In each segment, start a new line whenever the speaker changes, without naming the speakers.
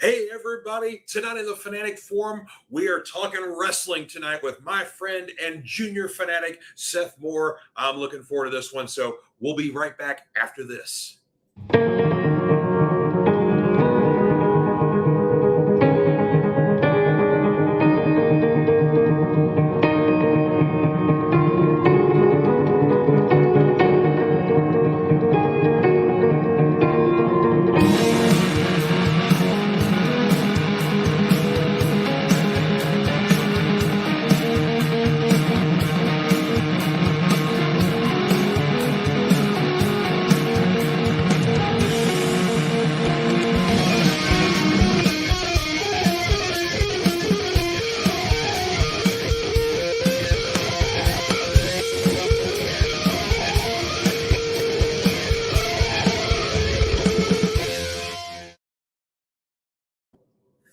Hey, everybody. Tonight in the Fanatic Forum, we are talking wrestling tonight with my friend and junior fanatic, Seth Moore. I'm looking forward to this one, so we'll be right back after this.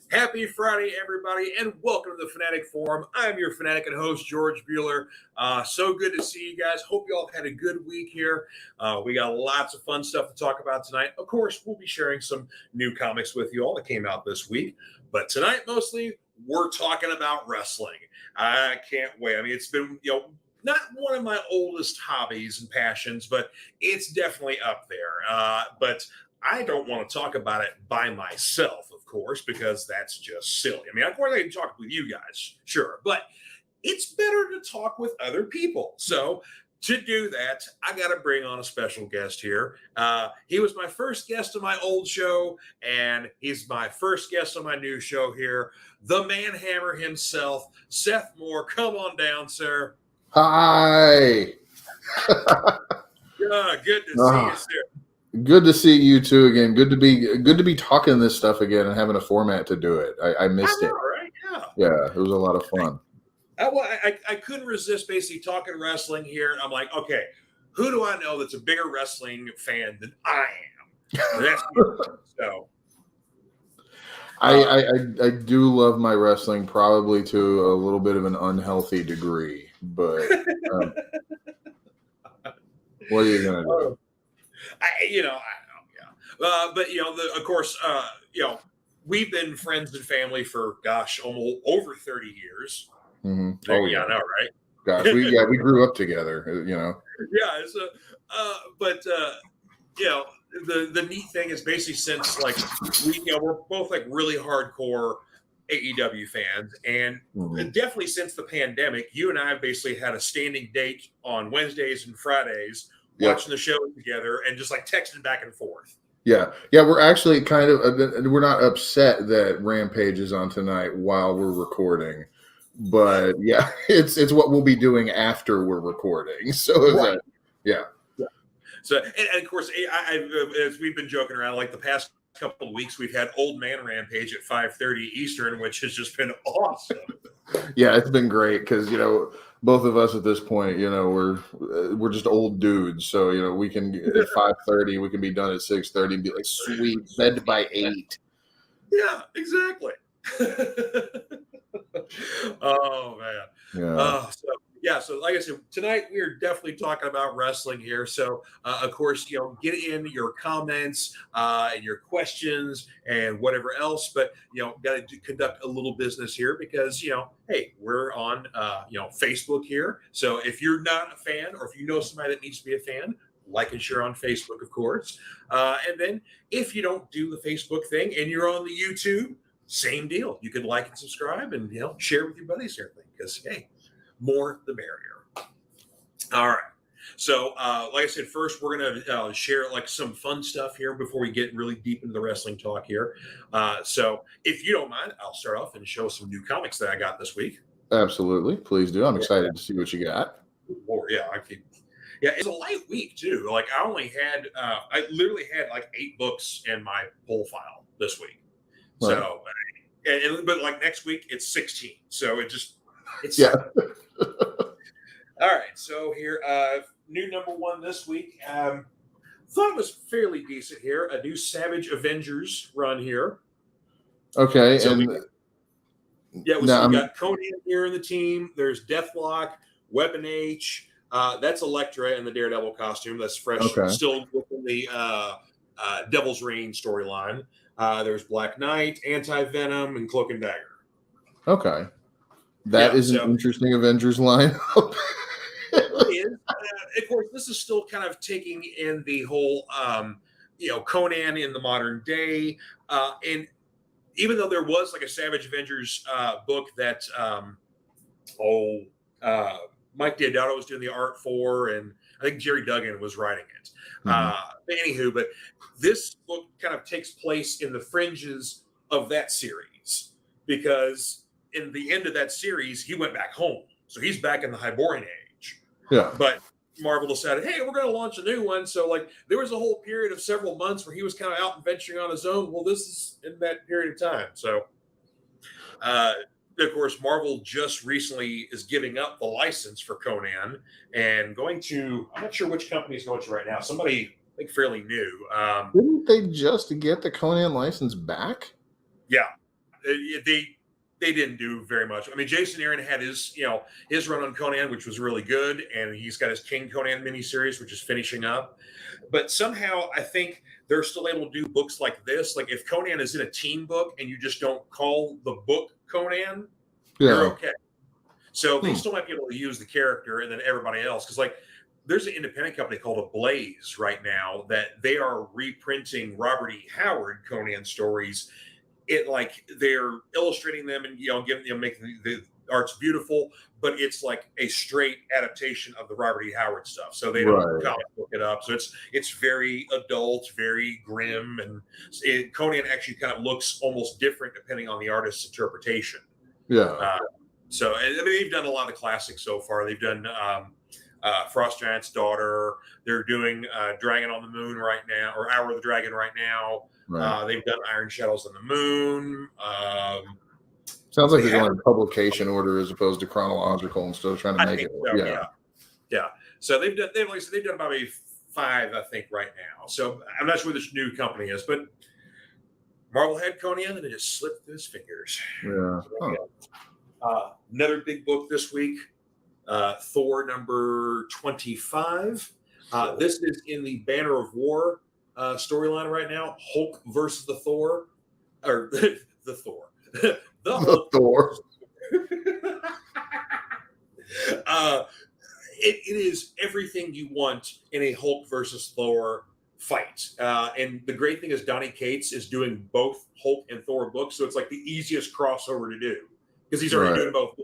Happy Friday, everybody, and welcome to the Fanatic Forum. I'm your fanatic and host, George Bueller. So good to see you guys. Hope you all had a good week here. We got lots of fun stuff to talk about tonight. Of course, we'll be sharing some new comics with you all that came out this week. But tonight, mostly, we're talking about wrestling. I can't wait. I mean, it's been, not one of my oldest hobbies and passions, but it's definitely up there. But I don't want to talk about it by myself, of course, because that's just silly. I mean, of course, I can talk with you guys, sure, but it's better to talk with other people. So to do that, I got to bring on a special guest here. He was my first guest on my old show, and he's my first guest on my new show here. The Man Hammer himself, Seth Moore. Come on down, sir.
Hi.
Good to see you, sir.
Good to see you too again. Good to be talking this stuff again and having a format to do it. I missed it.
Right?
Yeah, it was a lot of fun.
I couldn't resist basically talking wrestling here. I'm like, okay, who do I know that's a bigger wrestling fan than I am? That's so.
I do love my wrestling, probably to a little bit of an unhealthy degree, but what are you gonna do?
I know, yeah. But of course, we've been friends and family for almost over 30 years.
Mm-hmm.
Oh yeah, I know, right?
Gosh, we grew up together,
Yeah. So, the neat thing is basically since we're both really hardcore AEW fans, and definitely since the pandemic, you and I basically had a standing date on Wednesdays and Fridays. Watching the show together and just texting back and forth.
Yeah. We're actually we're not upset that Rampage is on tonight while we're recording, but yeah, it's what we'll be doing after we're recording. So
right.
Yeah.
So and of course, as we've been joking around, the past couple of weeks, we've had Old Man Rampage at 5:30 Eastern, which has just been awesome.
Yeah, it's been great because both of us at this point, we're just old dudes, so we can at 5:30 we can be done at 6:30 and be like, sweet, bed by 8.
Yeah, exactly. Oh man. So like I said, tonight we are definitely talking about wrestling here. So of course, get in your comments and your questions and whatever else, but got to conduct a little business here because hey, we're on Facebook here. So if you're not a fan, or if you know somebody that needs to be a fan, like and share on Facebook, of course. And then if you don't do the Facebook thing and you're on the YouTube, same deal. You can like and subscribe and share with your buddies and everything, because hey, more the merrier. All right. So, like I said, first we're going to share some fun stuff here before we get really deep into the wrestling talk here. So, if you don't mind, I'll start off and show some new comics that I got this week.
Absolutely, please do. I'm excited to see what you got.
Yeah, it's a light week too. I literally had 8 books in my pull file this week. Right. So, but next week it's 16. So it's
yeah.
All right, so here, new number 1 this week. Thought it was fairly decent here. A new Savage Avengers run here.
Okay,
so we got Conan here in the team. There's Deathlock, Weapon H. That's Elektra in the Daredevil costume. That's fresh, still within the Devil's Reign storyline. There's Black Knight, Anti-Venom, and Cloak and Dagger.
Okay. That is an interesting Avengers lineup.
It is. Of course, this is still kind of taking in the whole, Conan in the modern day. And even though there was like a Savage Avengers book that, Mike Deodato was doing the art for, and I think Jerry Duggan was writing it. Anywho, but this book kind of takes place in the fringes of that series, because in the end of that series, he went back home. So he's back in the Hyborian age.
Yeah.
But Marvel decided, hey, we're going to launch a new one. So, like, there was a whole period of several months where he was kind of out and venturing on his own. Well, this is in that period of time. So, of course, Marvel just recently is giving up the license for Conan and going to, I'm not sure which company is going to right now. Somebody, I think, fairly new.
Didn't they just get the Conan license back?
Yeah. They didn't do very much. I mean, Jason Aaron had his run on Conan, which was really good, and he's got his King Conan miniseries, which is finishing up. But somehow, I think they're still able to do books like this. Like, if Conan is in a team book and you just don't call the book Conan, you're okay. So they still might be able to use the character and then everybody else. Because, like, there's an independent company called Ablaze right now that they are reprinting Robert E. Howard Conan stories. They're illustrating them and making the art's beautiful, but it's like a straight adaptation of the Robert E. Howard stuff. So they don't comic book it up. So it's very adult, very grim, and Conan actually kind of looks almost different depending on the artist's interpretation.
Yeah.
So I mean, they've done a lot of classics so far. They've done Frost Giant's Daughter. They're doing Dragon on the Moon right now, or Hour of the Dragon right now. Right. They've done Iron Shadows on the Moon.
Sounds like they're going in publication order as opposed to chronological and still trying to make it.
So, yeah. So they've done about maybe 5, I think, right now. So I'm not sure who this new company is, but Marvel had Conan and it just slipped through his fingers.
Yeah.
Another big book this week, Thor number 25. This is in the Banner of War storyline right now. Hulk versus the Thor, or the Thor, the
Thor.
It is everything you want in a Hulk versus Thor fight. And the great thing is Donny Cates is doing both Hulk and Thor books, so it's like the easiest crossover to do because he's already doing both.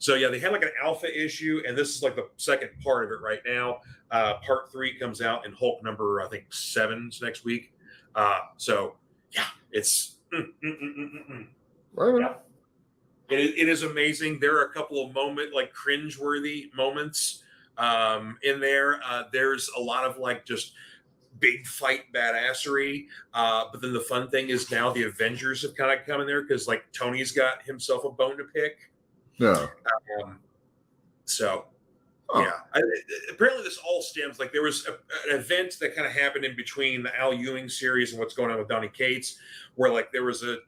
So yeah, they had like an alpha issue, and this is like the second part of it right now. Part 3 comes out in Hulk number, I think, 7 next week. So yeah, it's
Right.
Yeah. It is amazing. There are a couple of cringe-worthy moments in there. There's a lot of like just big fight badassery. But then the fun thing is now the Avengers have kind of come in there because like Tony's got himself a bone to pick.
Yeah.
Apparently this all stems like there was an event that kind of happened in between the Al Ewing series and what's going on with Donny Cates, where like there was a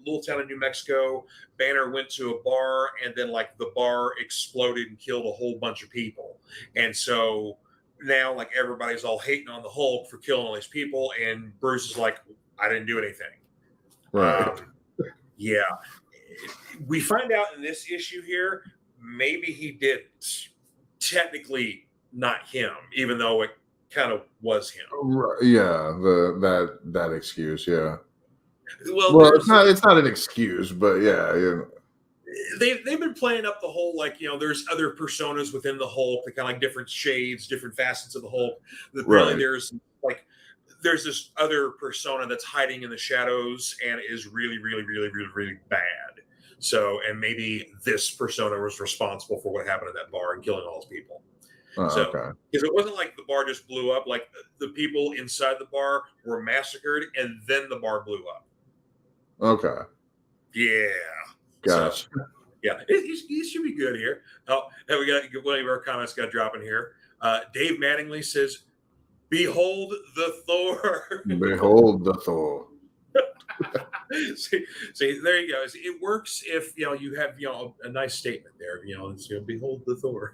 little town in New Mexico. Banner went to a bar and then like the bar exploded and killed a whole bunch of people. And so now like everybody's all hating on the Hulk for killing all these people. And Bruce is like, I didn't do anything.
Right.
Yeah. We find out in this issue here, maybe he didn't. Technically not him, even though it kind of was him.
Right. Yeah, that excuse, yeah.
Well,
it's not an excuse, but yeah.
They've been playing up the whole there's other personas within the Hulk, the kind of like different shades, different facets of the Hulk. Really, there's this other persona that's hiding in the shadows and is really, really, really, really, really bad. So, and maybe this persona was responsible for what happened at that bar and killing all those people. Because it wasn't like the bar just blew up. Like the people inside the bar were massacred and then the bar blew up.
Okay.
Yeah.
Gotcha.
So, yeah, it should be good here. Oh, and we got one of our comments got dropping here. Dave Mattingly says, "Behold the Thor."
Behold the Thor.
see, there you go. It works if you have a nice statement there. It's behold the Thor.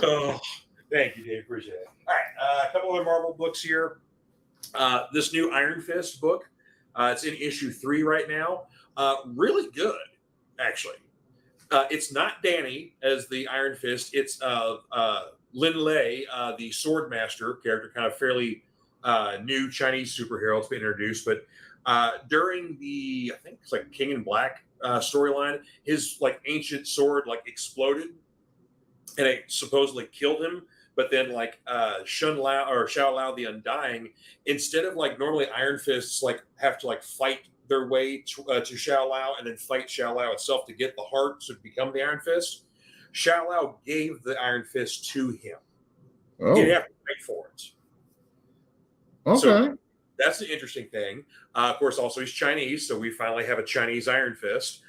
Oh, thank you, Dave. Appreciate it. All right, a couple other Marvel books here. This new Iron Fist book, it's in issue 3 right now. Really good, actually. It's not Danny as the Iron Fist. It's Lin Lei, the Sword Master character, kind of fairly new Chinese superhero. It's been introduced, but during the, I think it's like King in Black storyline, his like ancient sword like exploded, and it supposedly killed him. But then like Shun Lao or Xiao Lao the Undying, instead of like normally Iron Fists like have to like fight their way to Xiao Lao and then fight Xiao Lao itself to get the heart to become the Iron Fist, Xiao Lao gave the Iron Fist to him.
Oh.
He didn't have to fight for it.
Okay.
So that's an interesting thing. Of course, also he's Chinese, so we finally have a Chinese Iron Fist.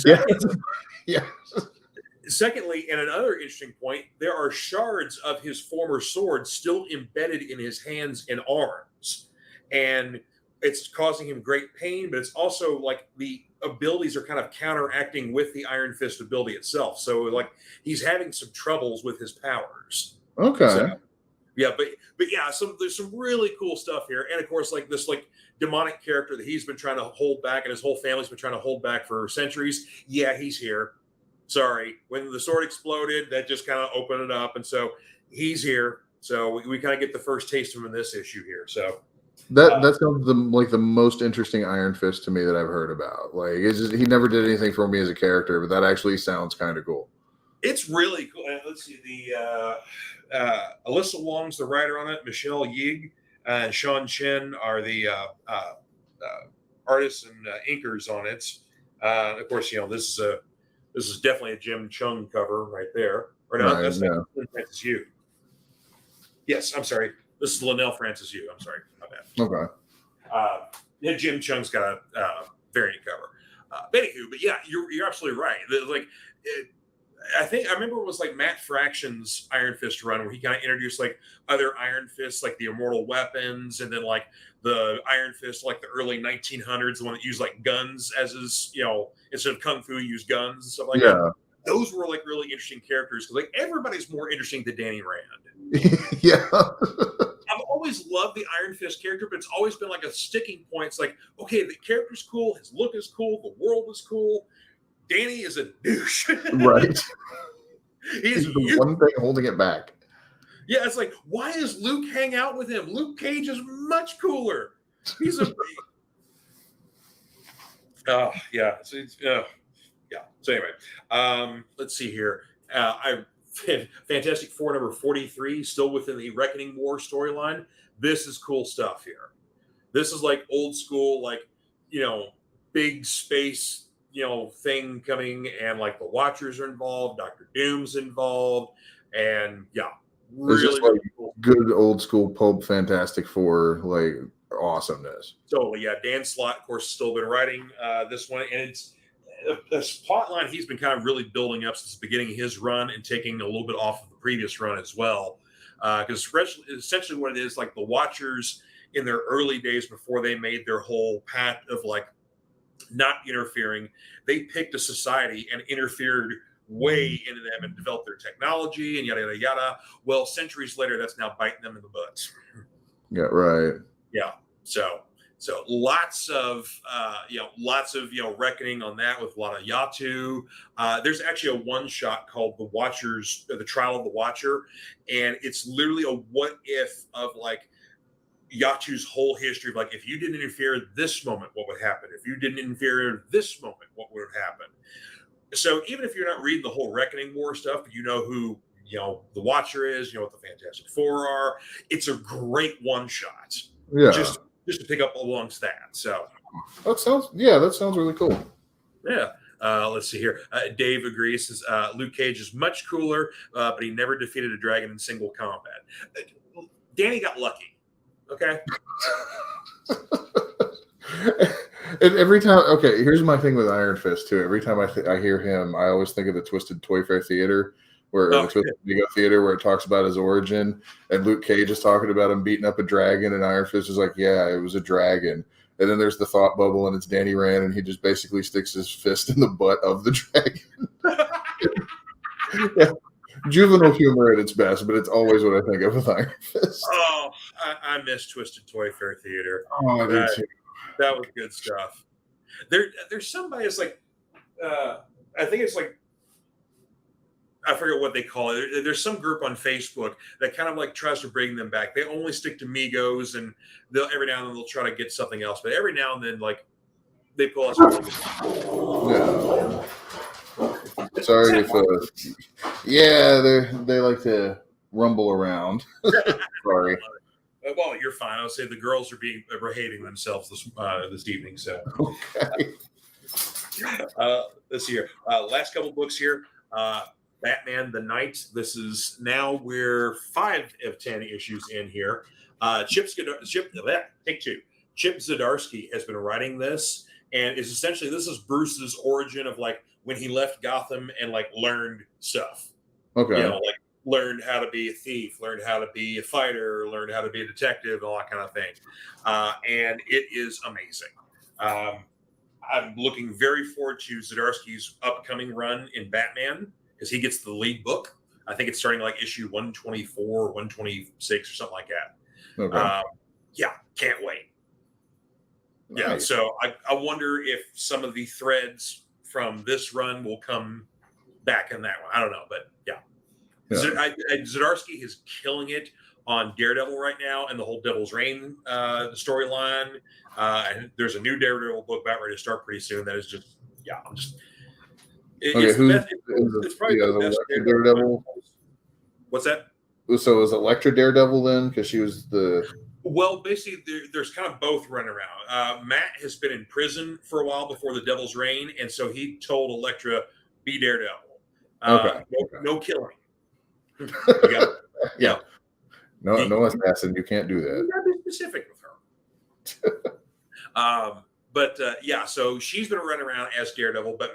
Yeah.
Secondly, and another interesting point, there are shards of his former sword still embedded in his hands and arms. And it's causing him great pain, but it's also like the abilities are kind of counteracting with the Iron Fist ability itself. So like he's having some troubles with his powers.
Okay.
So, yeah, but yeah, there's some really cool stuff here. And of course, like this like demonic character that he's been trying to hold back and his whole family's been trying to hold back for centuries. Yeah, he's here. Sorry, when the sword exploded, that just kind of opened it up, and so he's here. So we kind of get the first taste of him in this issue here. So
that sounds like the most interesting Iron Fist to me that I've heard about. Like, it's just, he never did anything for me as a character, but that actually sounds kind of cool.
It's really cool. Let's see, the Alyssa Wong's the writer on it. Michelle Yig and Sean Chen are the artists and inkers on it. Of course, this is definitely a Jim Chung cover right there. Or no, that's not Francis Yu. Yes, I'm sorry. This is Linnell Francis Yu. I'm sorry. My bad.
Okay.
Yeah, Jim Chung's got a variant cover. But yeah, you're absolutely right. I remember it was like Matt Fraction's Iron Fist run where he kind of introduced like other Iron Fists, like the immortal weapons, and then like the Iron Fist, like the early 1900s, the one that used like guns as his, instead of kung fu, used guns and stuff like that. Those were like really interesting characters because like everybody's more interesting than Danny Rand.
Yeah.
I've always loved the Iron Fist character, but it's always been like a sticking point. It's like, okay, the character's cool, his look is cool, the world is cool. Danny is a douche.
Right.
He's
the one thing holding it back.
Yeah, it's like, why does Luke hang out with him? Luke Cage is much cooler. He's a oh yeah. So anyway, let's see here. Fantastic Four number 43, still within the Reckoning War storyline. This is cool stuff here. This is like old school, like big space thing coming, and like the Watchers are involved, Dr. Doom's involved, and yeah, really, really cool.
Good old school pulp Fantastic Four, like awesomeness.
Totally, yeah. Dan Slott, of course, still been writing this one, and it's a plot line he's been kind of really building up since the beginning of his run and taking a little bit off of the previous run as well. Because essentially what it is, like the Watchers in their early days before they made their whole path of like not interfering, they picked a society and interfered way into them and developed their technology and yada yada yada. Well, centuries later, that's now biting them in the butt.
Yeah, right.
Yeah. So lots of reckoning on that with a lot of Yatu. There's actually a one shot called The Watchers, The Trial of the Watcher, and it's literally a what if of like Yatu's whole history of like, if you didn't interfere at this moment, what would happen? If you didn't interfere at this moment, what would happen? So even if you're not reading the whole Reckoning War stuff, but you know who the Watcher is, what the Fantastic Four are, it's a great one shot.
Yeah.
Just to pick up alongst that. So
that sounds really cool.
Yeah. Let's see here. Dave agrees. Says, Luke Cage is much cooler, but he never defeated a dragon in single combat. Danny got lucky. Okay.
And every time, here's my thing with Iron Fist too. Every time I hear him, I always think of the Twisted Toy Fair Theater, the Twisted Ego Theater, where it talks about his origin, and Luke Cage is talking about him beating up a dragon, and Iron Fist is like, yeah, it was a dragon. And then there's the thought bubble, and it's Danny Rand, and he just basically sticks his fist in the butt of the dragon. Yeah. Juvenile humor at its best, but it's always what I think of with Iron Fist.
Oh, I miss Twisted Toy Fair Theater.
Oh, I do too.
That was good stuff. There's somebody that's like, I think it's like, I forget what they call it. There's some group on Facebook that kind of like tries to bring them back. They only stick to Migos, and they'll every now and then they'll try to get something else. But every now and then, like they pull us.
Yeah. Sorry if they like to rumble around. Sorry.
Well, you're fine. I'll say the girls are behaving themselves this evening. So,
Okay.
let's see here. Last couple books here. Batman the Knight. This is now we're 5 of 10 issues in here. Chip Zdarsky has been writing this, and it's essentially this is Bruce's origin of like when he left Gotham and like learned stuff.
Okay.
You know, like learned how to be a thief, learned how to be a fighter, learned how to be a detective, all that kind of thing. And it is amazing. I'm looking very forward to Zdarsky's upcoming run in Batman because he gets the lead book. I think it's starting like issue 124, 126 or something like that.
Okay.
Yeah, can't wait.
Nice.
Yeah, so I wonder if some of the threads from this run will come back in that one. I don't know, but yeah. Zdarsky is killing it on Daredevil right now and the whole Devil's Reign storyline. And there's a new Daredevil book about ready to start pretty soon. That is just, yeah, I'm just. It's probably the best
Daredevil.
What's that?
So is Elektra Daredevil then? Because she was the.
Well, basically, there's kind of both running around. Matt has been in prison for a while before the Devil's Reign, and so he told Elektra, "Be Daredevil.
Okay.
No killing."
Yeah. No assassin. You can't do that.
You gotta be specific with her. Yeah, so she's been running around as Daredevil, but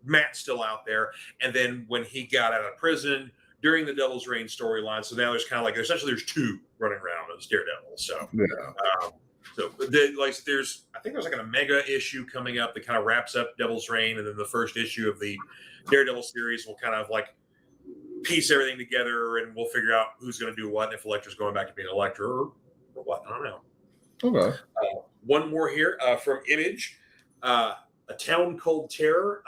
Matt's still out there. And then when he got out of prison during the Devil's Reign storyline, so now there's kind of like essentially there's 2 running around as Daredevil. So
yeah.
I think there's like a mega issue coming up that kind of wraps up Devil's Reign, and then the first issue of the Daredevil series will kind of like piece everything together, and we'll figure out who's going to do what, and if Elektra's going back to being Elektra or what. I don't know.
Okay.
One more here from Image, A Town Called Terror.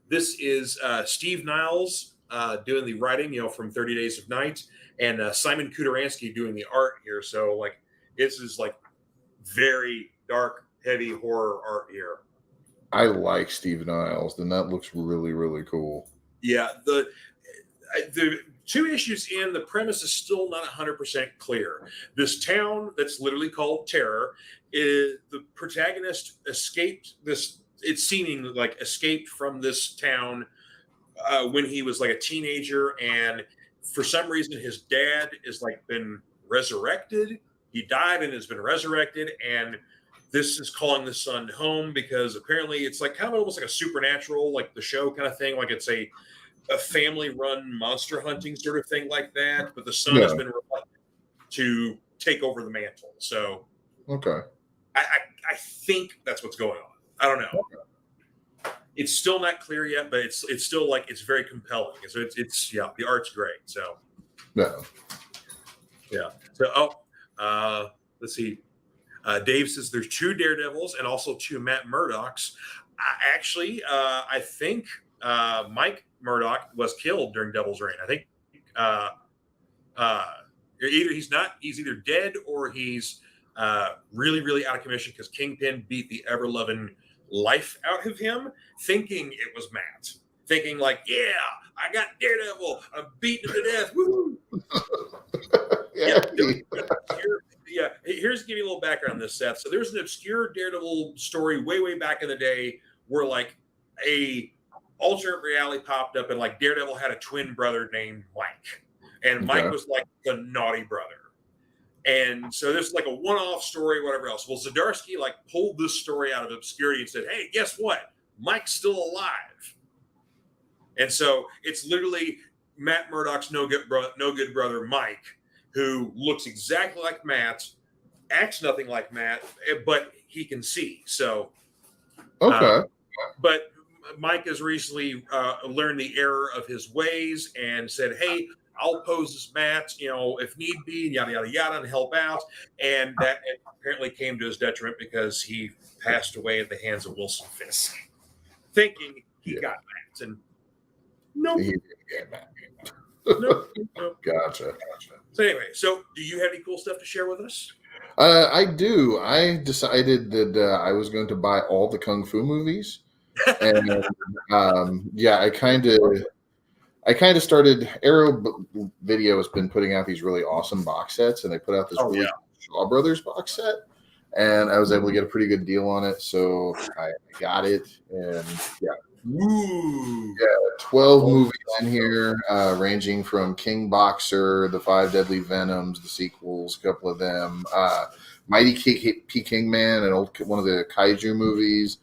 This is Steve Niles doing the writing, from 30 Days of Night, and Simon Kudaransky doing the art here. So, like, this is like very dark, heavy horror art here.
I like Steve Niles, and that looks really, really cool.
Yeah, the 2 issues in, the premise is still not 100% clear. This town that's literally called Terror, is the protagonist escaped this. It's seeming like escaped from this town when he was like a teenager, and for some reason his dad is like been resurrected. He died and has been resurrected, and this is calling the son home because apparently it's like kind of almost like a supernatural, like the show kind of thing, like it's a family-run monster hunting sort of thing like that. But the son has been reluctant to take over the mantle. So,
okay,
I think that's what's going on. I don't know. Okay. It's still not clear yet, but it's still like it's very compelling. So it's the art's great. So
yeah.
So let's see. Dave says there's 2 Daredevils and also 2 Matt Murdocks. I think Mike Murdock was killed during Devil's Reign. I think he's either dead or he's really, really out of commission because Kingpin beat the ever-loving life out of him, thinking it was Matt. Thinking like, yeah, I got Daredevil. I'm beating him to death. Woo! Here's to give you a little background on this, Seth. So there's an obscure Daredevil story way, way back in the day where like a alternate reality popped up and like Daredevil had a twin brother named Mike. And Mike was like the naughty brother. And so this is like a one-off story, whatever else. Well, Zdarsky like pulled this story out of obscurity and said, hey, guess what? Mike's still alive. And so it's literally Matt Murdock's no good brother, Mike, who looks exactly like Matt, acts nothing like Matt, but he can see. So, but Mike has recently learned the error of his ways and said, hey, I'll pose as Matt, if need be, yada, yada, yada, and help out. And that apparently came to his detriment because he passed away at the hands of Wilson Fisk, thinking he got Matt. And nope.
He didn't get Matt.
Nope.
Gotcha.
So anyway, do you have any cool stuff to share with us?
I do. I decided that I was going to buy all the Kung Fu movies. And I kind of started. Arrow Video has been putting out these really awesome box sets, and they put out this Shaw Brothers box set, and I was able to get a pretty good deal on it, so I got it. And 12 movies in here, ranging from King Boxer, The Five Deadly Venoms, the sequels, a couple of them, Mighty Peking Man, one of the kaiju movies.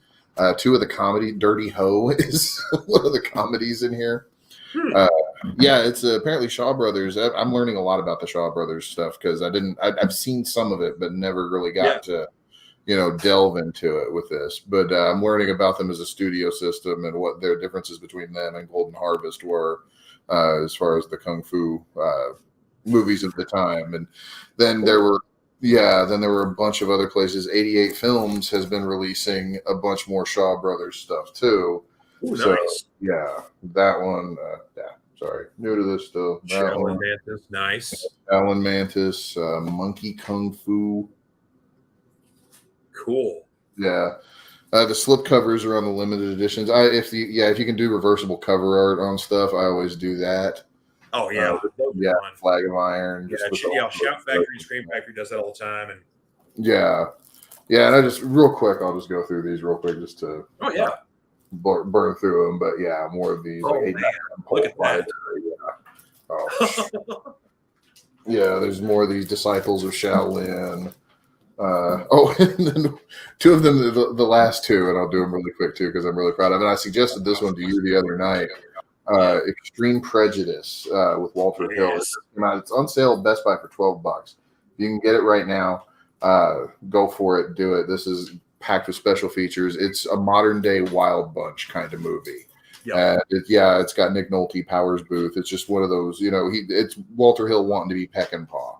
2 of the comedy, Dirty Ho is one of the comedies in here. It's apparently Shaw Brothers. I'm learning a lot about the Shaw Brothers stuff because I've seen some of it, but never really got to, delve into it with this. But I'm learning about them as a studio system and what their differences between them and Golden Harvest were as far as the Kung Fu movies of the time. And then there were a bunch of other places. 88 Films has been releasing a bunch more Shaw Brothers stuff too.
Ooh,
so,
nice.
That one. Sorry, new to this still.
Shaolin Mantis, nice.
Shaolin Mantis, Monkey Kung Fu.
Cool.
Yeah. The slip covers are on the limited editions. If you can do reversible cover art on stuff, I always do that.
Oh yeah,
Flag of Iron.
Shout Factory, Scream Factory does that all the time, and
and I'll just go through these real quick just to burn through them. But more of these.
Look at that.
There's more of these Disciples of Shaolin. And then 2 of them, the last 2, and I'll do them really quick too because I'm really proud of it. I suggested this one to you the other night. Extreme Prejudice with Walter Hill. It's on sale at Best Buy for $12. You can get it right now. Go for it. Do it. This is packed with special features. It's a modern day Wild Bunch kind of movie. It's got Nick Nolte, Powers Booth. It's just one of those. It's Walter Hill wanting to be Peckinpah.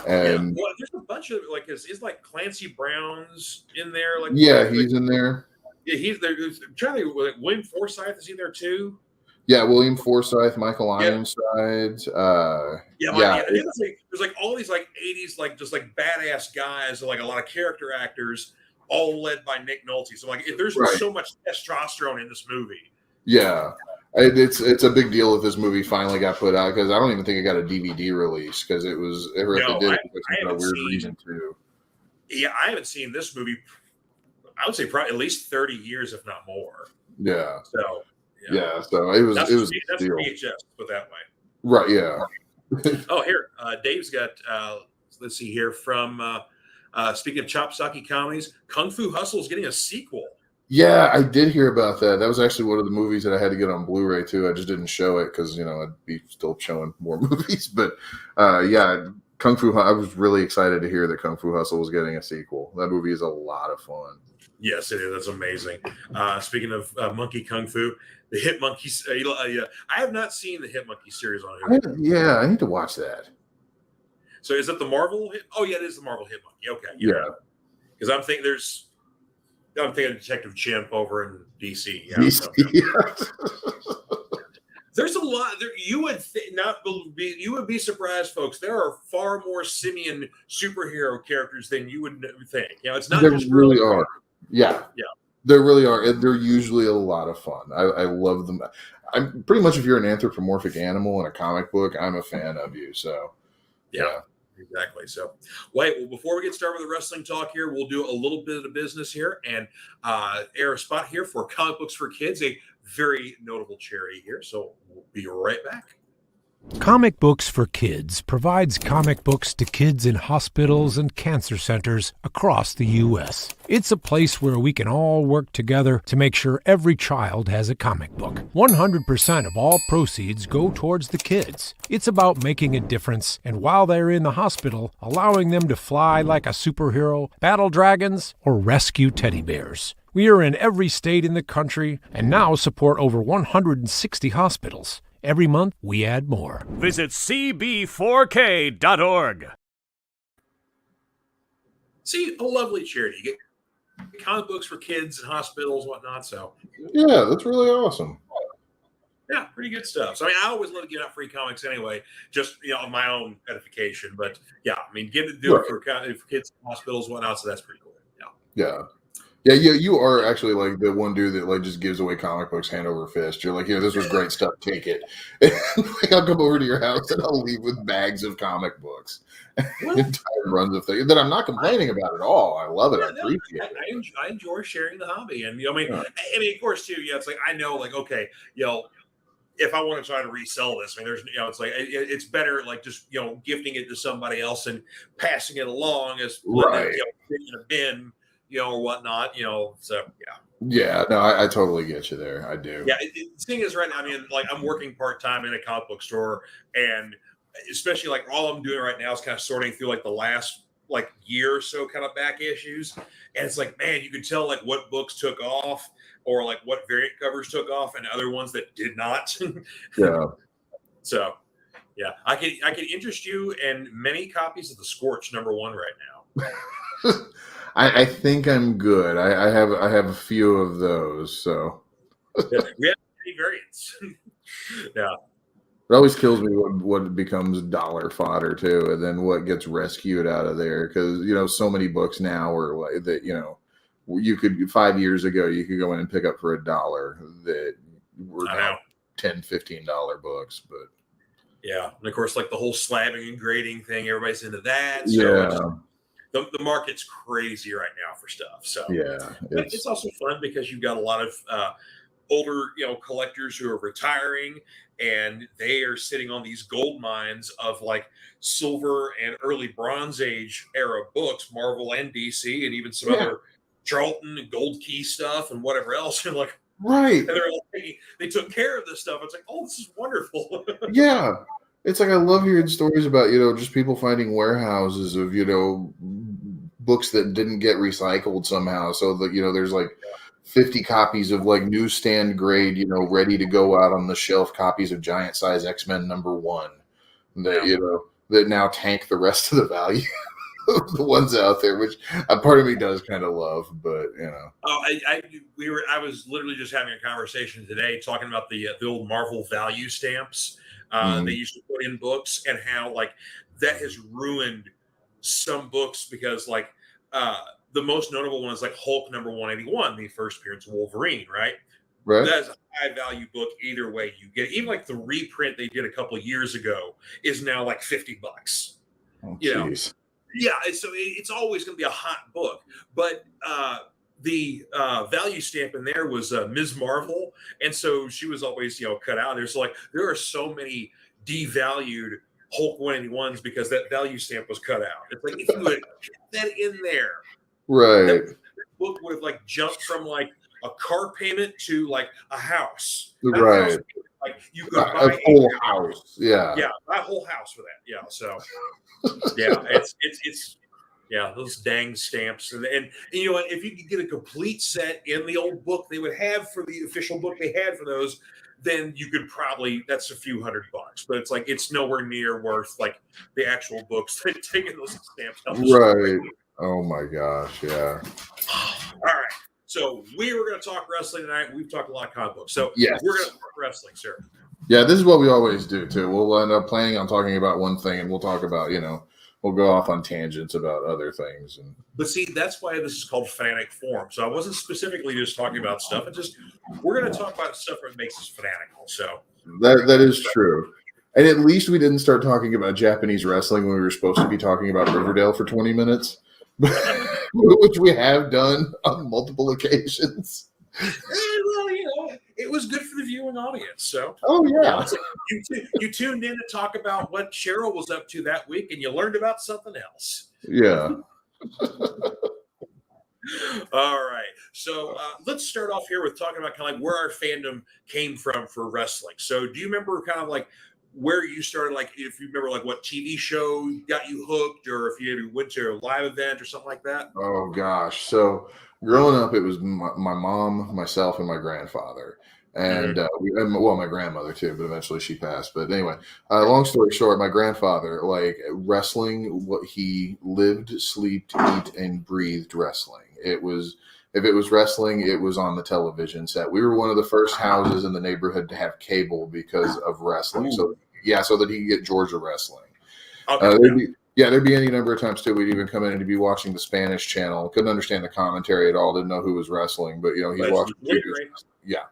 And
there's a bunch of is Clancy Brown's in there.
He's in there.
Yeah, he's there. I'm trying to think, William Forsythe is he there too?
Yeah, William Forsythe, Michael Ironside.
There's all these 80s just badass guys, and a lot of character actors, all led by Nick Nolte. So there's so much testosterone in this movie. Yeah.
It's a big deal if this movie finally got put out because I don't even think it got a DVD release because it was if it did, it was a weird reason too.
Yeah, I haven't seen this movie. I would say probably at least 30 years, if not more.
Yeah.
So.
So it was.
That's VHS, put that way.
Right. Yeah.
Here, Dave's got. Let's see here from. Speaking of Chopsaki comedies, Kung Fu Hustle is getting a sequel.
Yeah, I did hear about that. That was actually one of the movies that I had to get on Blu-ray too. I just didn't show it because I'd be still showing more movies. But Kung Fu. I was really excited to hear that Kung Fu Hustle was getting a sequel. That movie is a lot of fun.
Yes, it is. That's amazing. Speaking of Monkey Kung Fu, the Hit Monkeys. I have not seen the Hit Monkey series on here.
I need to watch that.
So is it the Marvel hit? Oh, yeah, it is the Marvel Hit Monkey. Okay.
Yeah.
Because I'm thinking of Detective Chimp over in DC. Yeah,
DC.
There's a lot there. You would be surprised, folks. There are far more simian superhero characters than you would think. It's not
there
just
really are. Yeah. There really are. They're usually a lot of fun. I love them. I'm pretty much if you're an anthropomorphic animal in a comic book, I'm a fan of you. So
yeah. Exactly. So, before we get started with the wrestling talk here, we'll do a little bit of business here and air a spot here for Comic Books for Kids, a very notable charity here. So we'll be right back.
Comic Books for Kids provides comic books to kids in hospitals and cancer centers across the U.S. It's a place where we can all work together to make sure every child has a comic book. 100% of all proceeds go towards the kids. It's about making a difference, and while they're in the hospital, allowing them to fly like a superhero, battle dragons, or rescue teddy bears. We are in every state in the country and now support over 160 hospitals. Every month, we add more.
Visit cb4k.org.
See, a lovely charity. You get comic books for kids and hospitals and whatnot. So,
Yeah, that's really awesome.
yeah, pretty good stuff. So, I mean, I always love to give out free comics anyway, just, my own edification. But, yeah, I mean, get to do it for kids and hospitals and whatnot. So, that's pretty cool.
Yeah. Yeah, you are actually like the one dude that like just gives away comic books hand over fist. You're like, this was great stuff. Take it. Like, I'll come over to your house and I'll leave with bags of comic books, entire runs of things that I'm not complaining about at all. I love it. I appreciate it.
I enjoy sharing the hobby, and I mean, of course, too. Yeah, it's like I know, like, okay, if I want to try to resell this, I mean, there's, it's like it's better, like just gifting it to somebody else and passing it along as letting it, in a bin. Or whatnot, so yeah.
Yeah, no, I totally get you there. I do.
Yeah, the thing is, right now, I mean, like I'm working part-time in a comic book store, and especially like all I'm doing right now is kind of sorting through like the last like year or so kind of back issues. And it's like, man, you could tell like what books took off or like what variant covers took off and other ones that did not.
Yeah.
So yeah, I can interest you in many copies of the Scorch #1 right now.
I think I'm good. I have a few of those, so
we have many variants. Yeah.
It always kills me what becomes dollar fodder too, and then what gets rescued out of there, because so many books now are like that. You could 5 years ago you could go in and pick up for $1 that were now $10-15 books, but
yeah, and of course like the whole slabbing and grading thing, everybody's into that. So the market's crazy right now for stuff. So
yeah,
it's also fun because you've got a lot of older, collectors who are retiring, and they are sitting on these gold mines of like silver and early Bronze Age era books, Marvel and DC, and even some other Charlton and Gold Key stuff and whatever else. And like, and they're all they took care of this stuff. It's like, oh, this is wonderful.
Yeah. It's like I love hearing stories about, just people finding warehouses of, books that didn't get recycled somehow. So that, there's like 50 copies of like newsstand grade, ready to go out on the shelf copies of giant size X-Men #1 that, that now tank the rest of the value of the ones out there, which a part of me does kind of love, but
Oh, I was literally just having a conversation today talking about the old Marvel value stamps. They used to put in books, and how like that has ruined some books because like the most notable one is like Hulk #181, the first appearance of Wolverine, right? That's a high value book either way you get it. Even like the reprint they did a couple of years ago is now like $50.
oh, geez.
Yeah, so it's always going to be a hot book, but the value stamp in there was Ms. Marvel, and so she was always cut out. There's like there are so many devalued Hulk 181s because that value stamp was cut out. It's like if you would kept that in there, that book would have like jumped from like a car payment to like a house.
Right.
Like you could buy
a whole house. Yeah.
Yeah, buy a whole house for that. Yeah. So yeah, it's those dang stamps. And you know what? If you could get a complete set in the old book they would have for the official book they had for those, then you could probably, that's a few $100. But it's like, it's nowhere near worth like the actual books they've taken those stamps out.
Right. Oh my gosh. Yeah.
All right. So we were going to talk wrestling tonight. We've talked a lot of comic books. So
yes,
we're going to talk wrestling, sir.
Yeah, this is what we always do too. We'll end up planning on talking about one thing, and we'll talk about, we'll go off on tangents about other things.
But see, that's why this is called Fanatic Forum. So I wasn't specifically just talking about stuff. It's just we're going to talk about stuff that makes us fanatical. So
that is true. And at least we didn't start talking about Japanese wrestling when we were supposed to be talking about Riverdale for 20 minutes, which we have done on multiple occasions.
Well, it was good for the viewing audience. So,
like
you tuned in to talk about what Cheryl was up to that week, and you learned about something else.
Yeah.
All right. So let's start off here with talking about kind of like where our fandom came from for wrestling. So, do you remember kind of like where you started? Like, if you remember, like what TV show got you hooked, or if you went to a live event or something like that?
Oh gosh. So growing up, it was my mom, myself, and my grandfather. And my grandmother too, but eventually she passed. But anyway, long story short, my grandfather, like wrestling, what he lived, slept, eat, and breathed wrestling. If it was wrestling, it was on the television set. We were one of the first houses in the neighborhood to have cable because of wrestling. So that he could get Georgia wrestling.
Okay.
There'd be any number of times too. We'd even come in and be watching the Spanish channel. Couldn't understand the commentary at all. Didn't know who was wrestling, but he's watching. Yeah.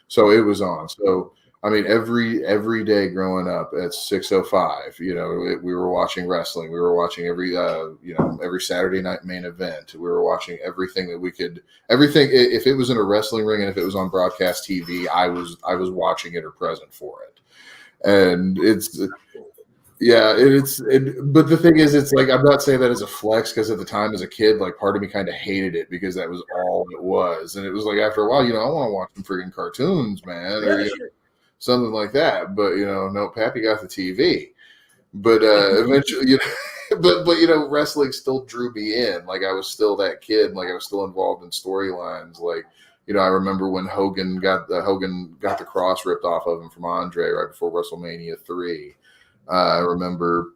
So it was on. So I mean, every day growing up at 6:05, we were watching wrestling. We were watching every Saturday night main event. We were watching everything that we could. Everything. If it was in a wrestling ring and if it was on broadcast TV, I was watching it or present for it. And but the thing is, it's like, I'm not saying that as a flex, because at the time as a kid, like part of me kind of hated it because that was all it was. And it was like, after a while, I want to watch some freaking cartoons, man, or something like that. But, no, Pappy got the TV. But eventually, but wrestling still drew me in. Like I was still that kid. Like I was still involved in storylines. Like, I remember when Hogan got the cross ripped off of him from Andre right before WrestleMania 3. I remember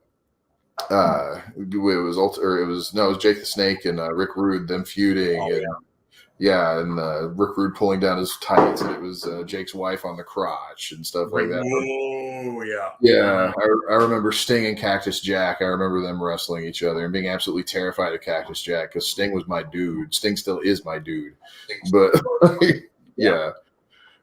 it was Jake the Snake and Rick Rude, them feuding, and Rick Rude pulling down his tights, and it was Jake's wife on the crotch and stuff like that.
Oh yeah,
yeah. I remember Sting and Cactus Jack. I remember them wrestling each other and being absolutely terrified of Cactus Jack because Sting was my dude. Sting still is my dude, but yeah.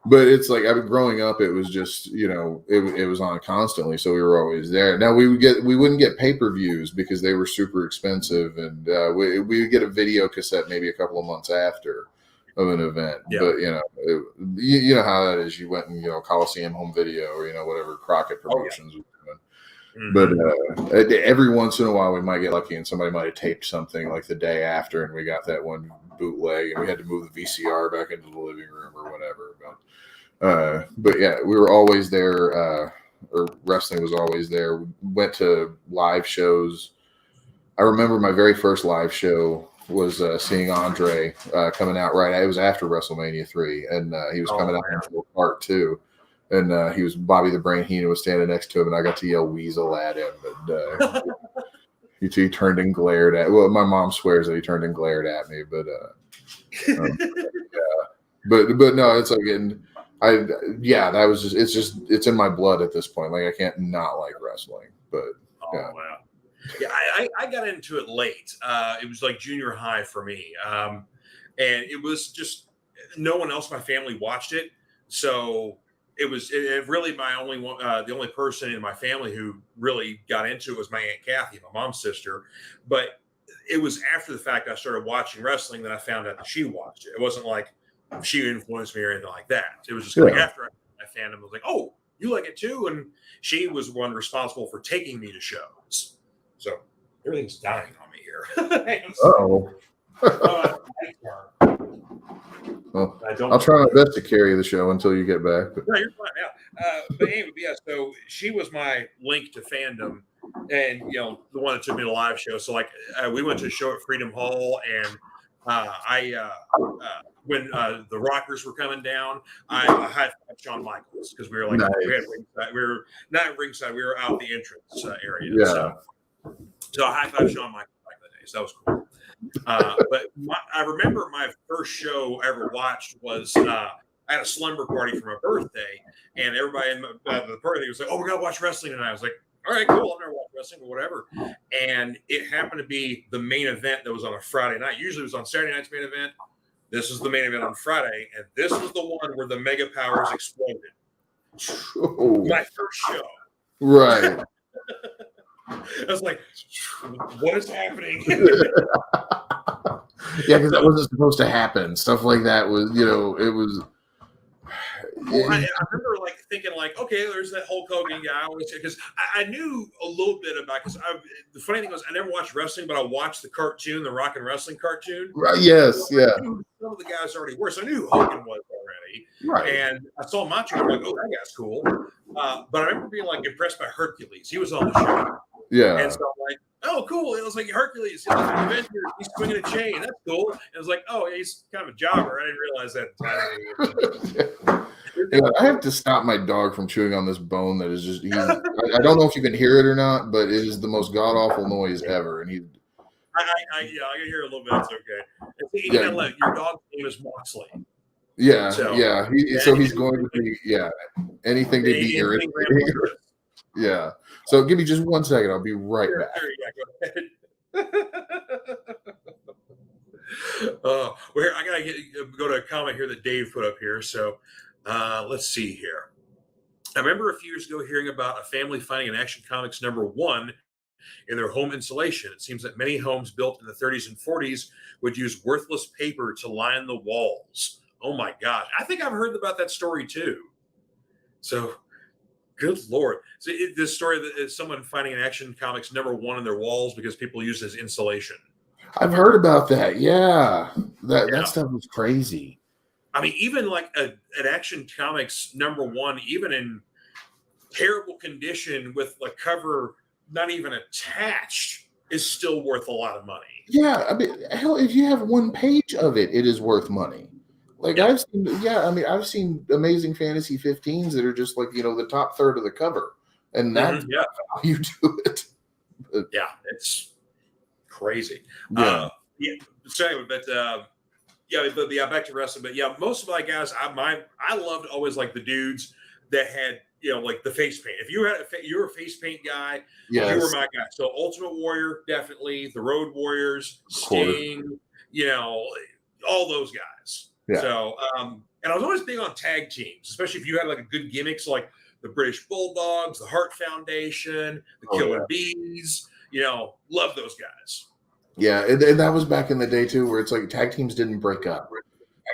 But it's like, growing up, it was just, it was on constantly. So we were always there. Now we wouldn't get pay-per-views because they were super expensive. And we would get a video cassette maybe a couple of months after of an event. Yeah. But, you know how that is. You went and, Coliseum Home Video or, whatever Crockett Promotions was doing. Mm-hmm. But every once in a while we might get lucky and somebody might have taped something like the day after and we got that one bootleg and we had to move the VCR back into the living room or whatever. But yeah, we were always there, or wrestling was always there. We went to live shows. I remember my very first live show was seeing Andre coming out it was after WrestleMania 3, and he was coming out into a part 2. And he was Bobby the Brain Heenan was standing next to him, and I got to yell "Weasel" at him. And he turned and glared at. Well, my mom swears that he turned and glared at me, but but no, it's like that was just it's in my blood at this point. Like I can't not like wrestling, but
wow. Yeah, I got into it late. It was like junior high for me, and it was just no one else in my family watched it, so. It was really my only one. The only person in my family who really got into it was my Aunt Kathy, my mom's sister. But it was after the fact I started watching wrestling that I found out that she watched it. It wasn't like she influenced me or anything like that. It was just like after I found him, I was like, "Oh, you like it too?" And she was one responsible for taking me to shows. So everything's dying on me here.
Well, I'll try my best to carry the show until you get back.
No, you're fine. Yeah. But anyway, so she was my link to fandom, and the one that took me to live show. So we went to a show at Freedom Hall, and when the Rockers were coming down, I high-fived Shawn Michaels because we were nice. We were not at ringside. We were out the entrance area.
Yeah.
So I high-fived Shawn Michaels back in the day. So that was cool. But I remember my first show I ever watched was I had a slumber party for my birthday, and everybody in the party was like, "Oh, we're gonna watch wrestling tonight." I was like, "All right, cool. I've never watched wrestling or whatever." And it happened to be the main event that was on a Friday night. Usually it was on Saturday night's main event. This was the main event on Friday, and this was the one where the Mega Powers exploded. My first show.
Right.
I was like, what is happening?
Yeah, because that wasn't supposed to happen. Stuff like that was, it was.
Well, I remember thinking okay, there's that Hulk Hogan guy. Because I knew a little bit about, because the funny thing was I never watched wrestling, but I watched the cartoon, the Rock and Wrestling cartoon.
Right. Yes.
So I knew some of the guys already were. So I knew who Hogan was already. Right. And I saw Macho. I'm like, oh, that guy's cool. But I remember being impressed by Hercules. He was on the show.
Yeah.
And so I'm like, oh, cool. It was like Hercules, Avengers, he's swinging a chain. That's cool. And it was like, oh, he's kind of a jobber. I didn't realize that.
Yeah, I have to stop my dog from chewing on this bone that is just, I don't know if you can hear it or not, but it is the most god-awful noise ever. And
I can hear a little bit. It's okay. Your dog's name is Moxley.
Yeah, yeah. He's going to be, anything to be irritating. Yeah. So give me just 1 second. I'll be right back.
Go ahead. I gotta go to a comment here that Dave put up here. So let's see here. I remember a few years ago hearing about a family finding an Action Comics #1 in their home insulation. It seems that many homes built in the 30s and 40s would use worthless paper to line the walls. Oh my gosh. I think I've heard about that story too. So good Lord. So this story that is someone finding an Action Comics #1 in their walls because people use it as insulation.
I've heard about that. Yeah. That stuff was crazy.
I mean, even like an Action Comics #1, even in terrible condition with the cover not even attached, is still worth a lot of money.
Yeah. I mean, hell, if you have 1 page of it, it is worth money. Like I've seen Amazing Fantasy 15s that are just like, the top third of the cover. And that's how you do it. But,
it's crazy.
Yeah.
So anyway, but back to wrestling. But most of my guys, I loved always like the dudes that had like the face paint. If you were a face paint guy, you were my guy. So Ultimate Warrior, definitely the Road Warriors, Sting, all those guys.
Yeah.
So and I was always big on tag teams, especially if you had like a good gimmicks like the British Bulldogs, the Hart Foundation, the Killer Bees. Love those guys.
Yeah, and that was back in the day too, where it's like tag teams didn't break up.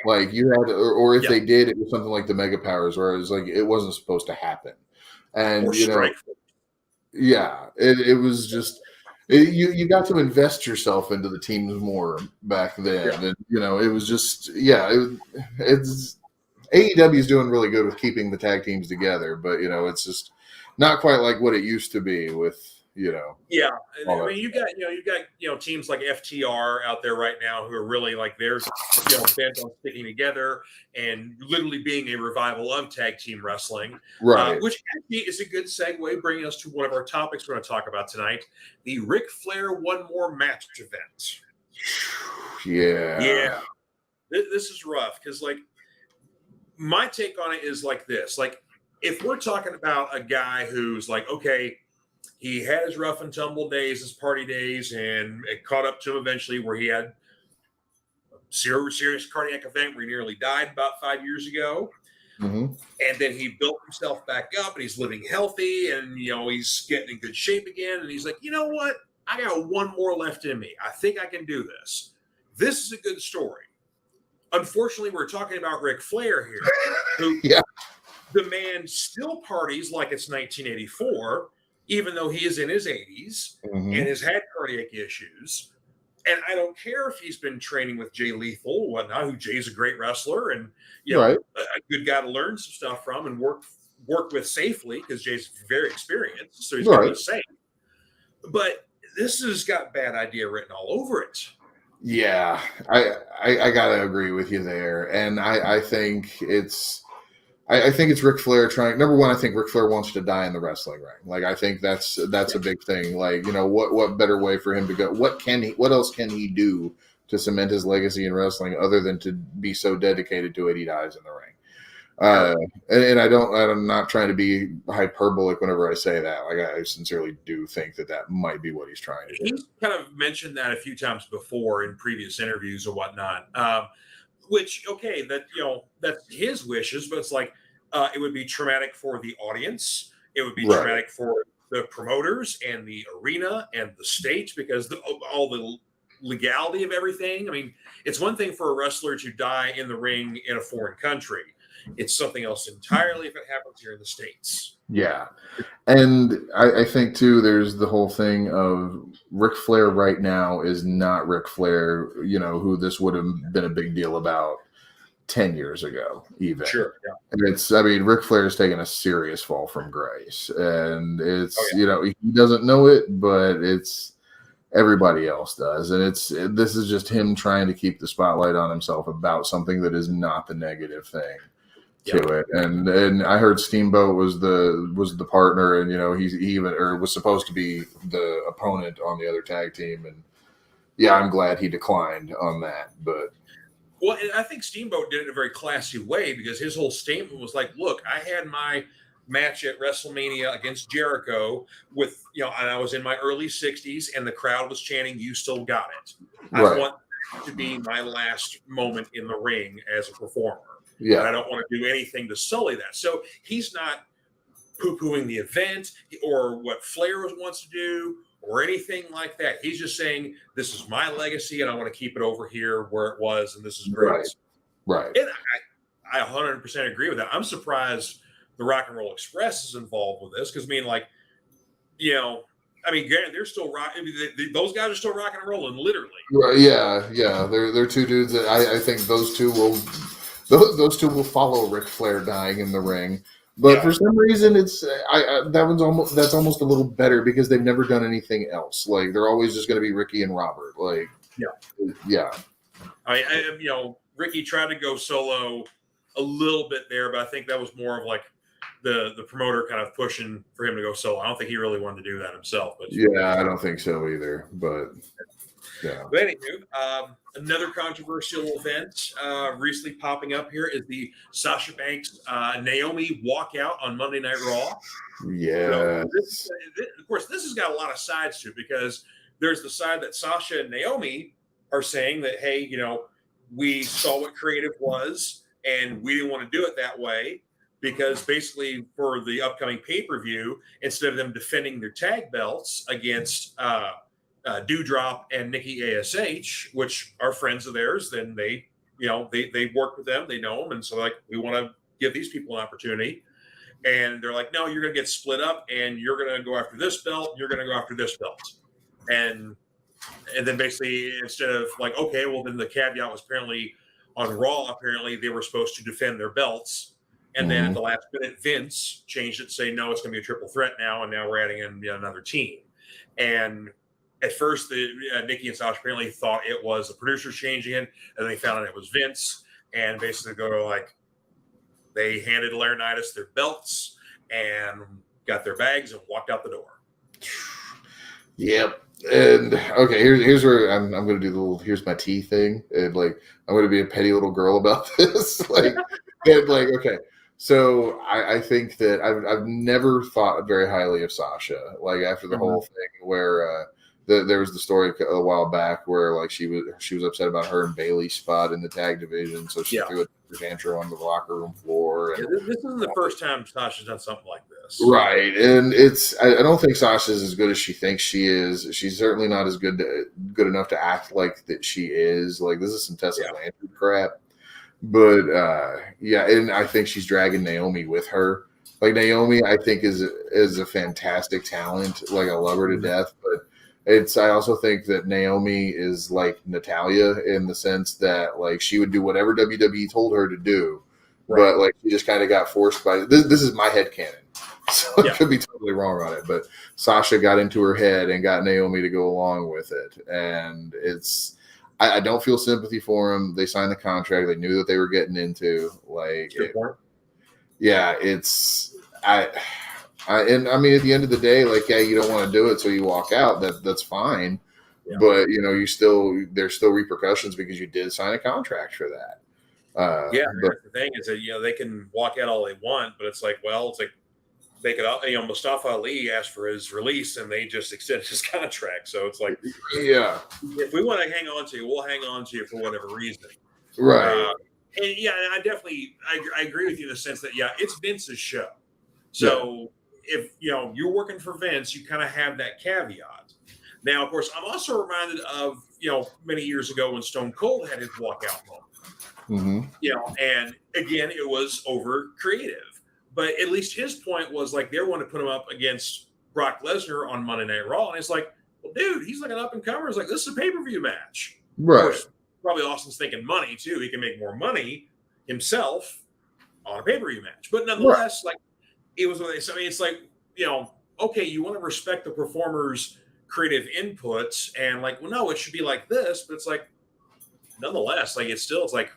Like you had, or if they did, it was something like the Mega Powers, where it was like it wasn't supposed to happen. And
or Strike.
It was just you got to invest yourself into the teams more back then. And it was just it's AEW is doing really good with keeping the tag teams together, but it's just not quite like what it used to be with.
I mean, you've got teams like FTR out there right now who are really like they're bent on sticking together and literally being a revival of tag team wrestling,
right?
Which actually is a good segue, bringing us to one of our topics we're going to talk about tonight: the Ric Flair One More Match event.
Yeah.
This is rough because like my take on it is like this: like if we're talking about a guy who's like, okay, he had his rough and tumble days, his party days, and it caught up to him eventually where he had a serious cardiac event where he nearly died about 5 years ago.
Mm-hmm.
And then he built himself back up and he's living healthy and, he's getting in good shape again. And he's like, you know what? I got 1 more left in me. I think I can do this. This is a good story. Unfortunately, we're talking about Ric Flair here, who the man still parties like it's 1984, even though he is in his 80s and has had cardiac issues. And I don't care if he's been training with Jay Lethal or whatnot, who Jay's a great wrestler and a good guy to learn some stuff from and work with safely because Jay's very experienced, so he's going to be safe. But this has got bad idea written all over it.
Yeah, I gotta agree with you there, and I think it's Ric Flair trying. Number one, I think Ric Flair wants to die in the wrestling ring. Like I think that's a big thing. Like what better way for him to go? What else can he do to cement his legacy in wrestling other than to be so dedicated to it he dies in the ring? And I'm not trying to be hyperbolic whenever I say that. Like I sincerely do think that might be what he's trying to do.
He's kind of mentioned that a few times before in previous interviews or whatnot. Which, okay, that's his wishes, but it's like it would be traumatic for the audience. It would be traumatic for the promoters and the arena and the state because all the legality of everything. I mean, it's one thing for a wrestler to die in the ring in a foreign country. It's something else entirely if it happens here in the States.
Yeah. And I think, too, there's the whole thing of Ric Flair right now is not Ric Flair, who this would have been a big deal about 10 years ago, even.
Sure. Yeah.
And Ric Flair has taken a serious fall from grace. And it's, he doesn't know it, but everybody else does. And this is just him trying to keep the spotlight on himself about something that is not the negative thing to it. And I heard Steamboat was the partner, and he even was supposed to be the opponent on the other tag team. And yeah, I'm glad he declined on that. But
well, and I think Steamboat did it in a very classy way, because his whole statement was like, look, I had my match at WrestleMania against Jericho with, and I was in my early 60s and the crowd was chanting, "You still got it." I want that to be my last moment in the ring as a performer. Yeah. And I don't want to do anything to sully that. So he's not poo-pooing the event or what Flair wants to do or anything like that. He's just saying, this is my legacy and I want to keep it over here where it was, and this is great.
Right.
And I 100% agree with that. I'm surprised the Rock and Roll Express is involved with this, because granted, they're still rocking. Those guys are still rocking and rolling, literally.
Right, yeah. They're two dudes that I think those two will follow Ric Flair dying in the ring. But for some reason, it's that's almost a little better, because they've never done anything else. Like, they're always just going to be Ricky and Robert. Like, yeah.
Ricky tried to go solo a little bit there, but I think that was more of like the promoter kind of pushing for him to go solo. I don't think he really wanted to do that himself. But
I don't think so either. But yeah.
But anywho, another controversial event recently popping up here is the Sasha Banks Naomi walkout on Monday Night Raw.
Yeah.
So of course, this has got a lot of sides to it, because there's the side that Sasha and Naomi are saying that, hey, we saw what creative was and we didn't want to do it that way, because basically for the upcoming pay-per-view, instead of them defending their tag belts against Doudrop and Nikki ASH, which are friends of theirs, then they work with them, they know them, and so like, we want to give these people an opportunity. And they're like, no, you're going to get split up, and you're going to go after this belt, you're going to go after this belt. And then basically, instead of like, okay, well, then the caveat was apparently on Raw, apparently they were supposed to defend their belts. And then at the last minute, Vince changed it to say, no, it's going to be a triple threat now. And now we're adding in another team. And at first, Nikki and Sasha apparently thought it was the producers changing it. And they found out it was Vince. And basically they handed Laurinaitis their belts and got their bags and walked out the door.
Yep. And okay, here's where I'm going to do here's my tea thing. And like, I'm going to be a petty little girl about this. Okay. So I think that I've never thought very highly of Sasha. Like, after the whole thing where there was the story a while back where like she was upset about her and Bailey's spot in the tag division, so she threw a tantrum on the locker room floor. And,
this isn't the first time Sasha's done something like this,
right? And I don't think Sasha's as good as she thinks she is. She's certainly not as good enough to act like that she is. Like, this is some Tessa Blanchard crap. But and I think she's dragging Naomi with her. Like, Naomi, I think is a fantastic talent. Like, I love her to death, but I also think that Naomi is like Natalya in the sense that like she would do whatever WWE told her to do, but like she just kind of got forced by this is my headcanon. So I could be totally wrong on it, but Sasha got into her head and got Naomi to go along with it, and I don't feel sympathy for them. They signed the contract. They knew that they were getting into. Like, and I mean, at the end of the day, like, you don't want to do it, so you walk out. That's fine. Yeah. But there's still repercussions because you did sign a contract for that.
But the thing is that they can walk out all they want, but it's like they could, Mustafa Ali asked for his release and they just extended his contract. So it's like, if we want to hang on to you, we'll hang on to you for whatever reason.
Right.
And I agree with you in the sense that, it's Vince's show. So if, you're working for Vince, you kind of have that caveat. Now, of course, I'm also reminded of, many years ago when Stone Cold had his walkout moment. And again, it was over creative. But at least his point was like they want to put him up against Brock Lesnar on Monday Night Raw. And it's like, well, dude, he's like an up-and-comer. It's like, this is a pay-per-view match.
Right.
Of course, probably Austin's thinking money, too. He can make more money himself on a pay-per-view match. But nonetheless, like, it was – I mean, it's like, okay, you want to respect the performer's creative inputs and like, well, no, it should be like this, but it's like, nonetheless, like it's like,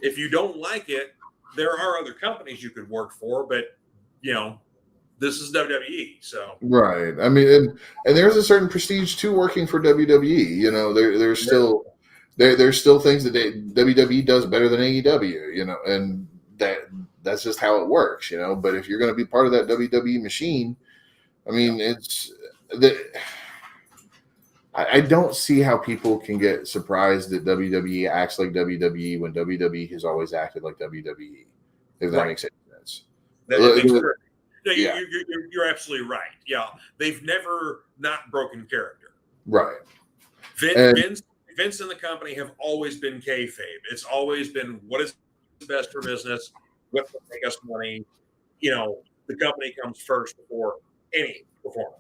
if you don't like it, there are other companies you could work for, but this is WWE, so
right. I mean, and there's a certain prestige to working for WWE. There's still things that WWE does better than AEW. And that's just how it works. But if you're going to be part of that WWE machine, I mean, it's that. I don't see how people can get surprised that WWE acts like WWE when WWE has always acted like WWE. If that makes any sense.
That makes sense. No, you're absolutely right. Yeah, they've never not broken character.
Right.
Vince and the company have always been kayfabe. It's always been what is best for business, what will make us money. The company comes first before any performer.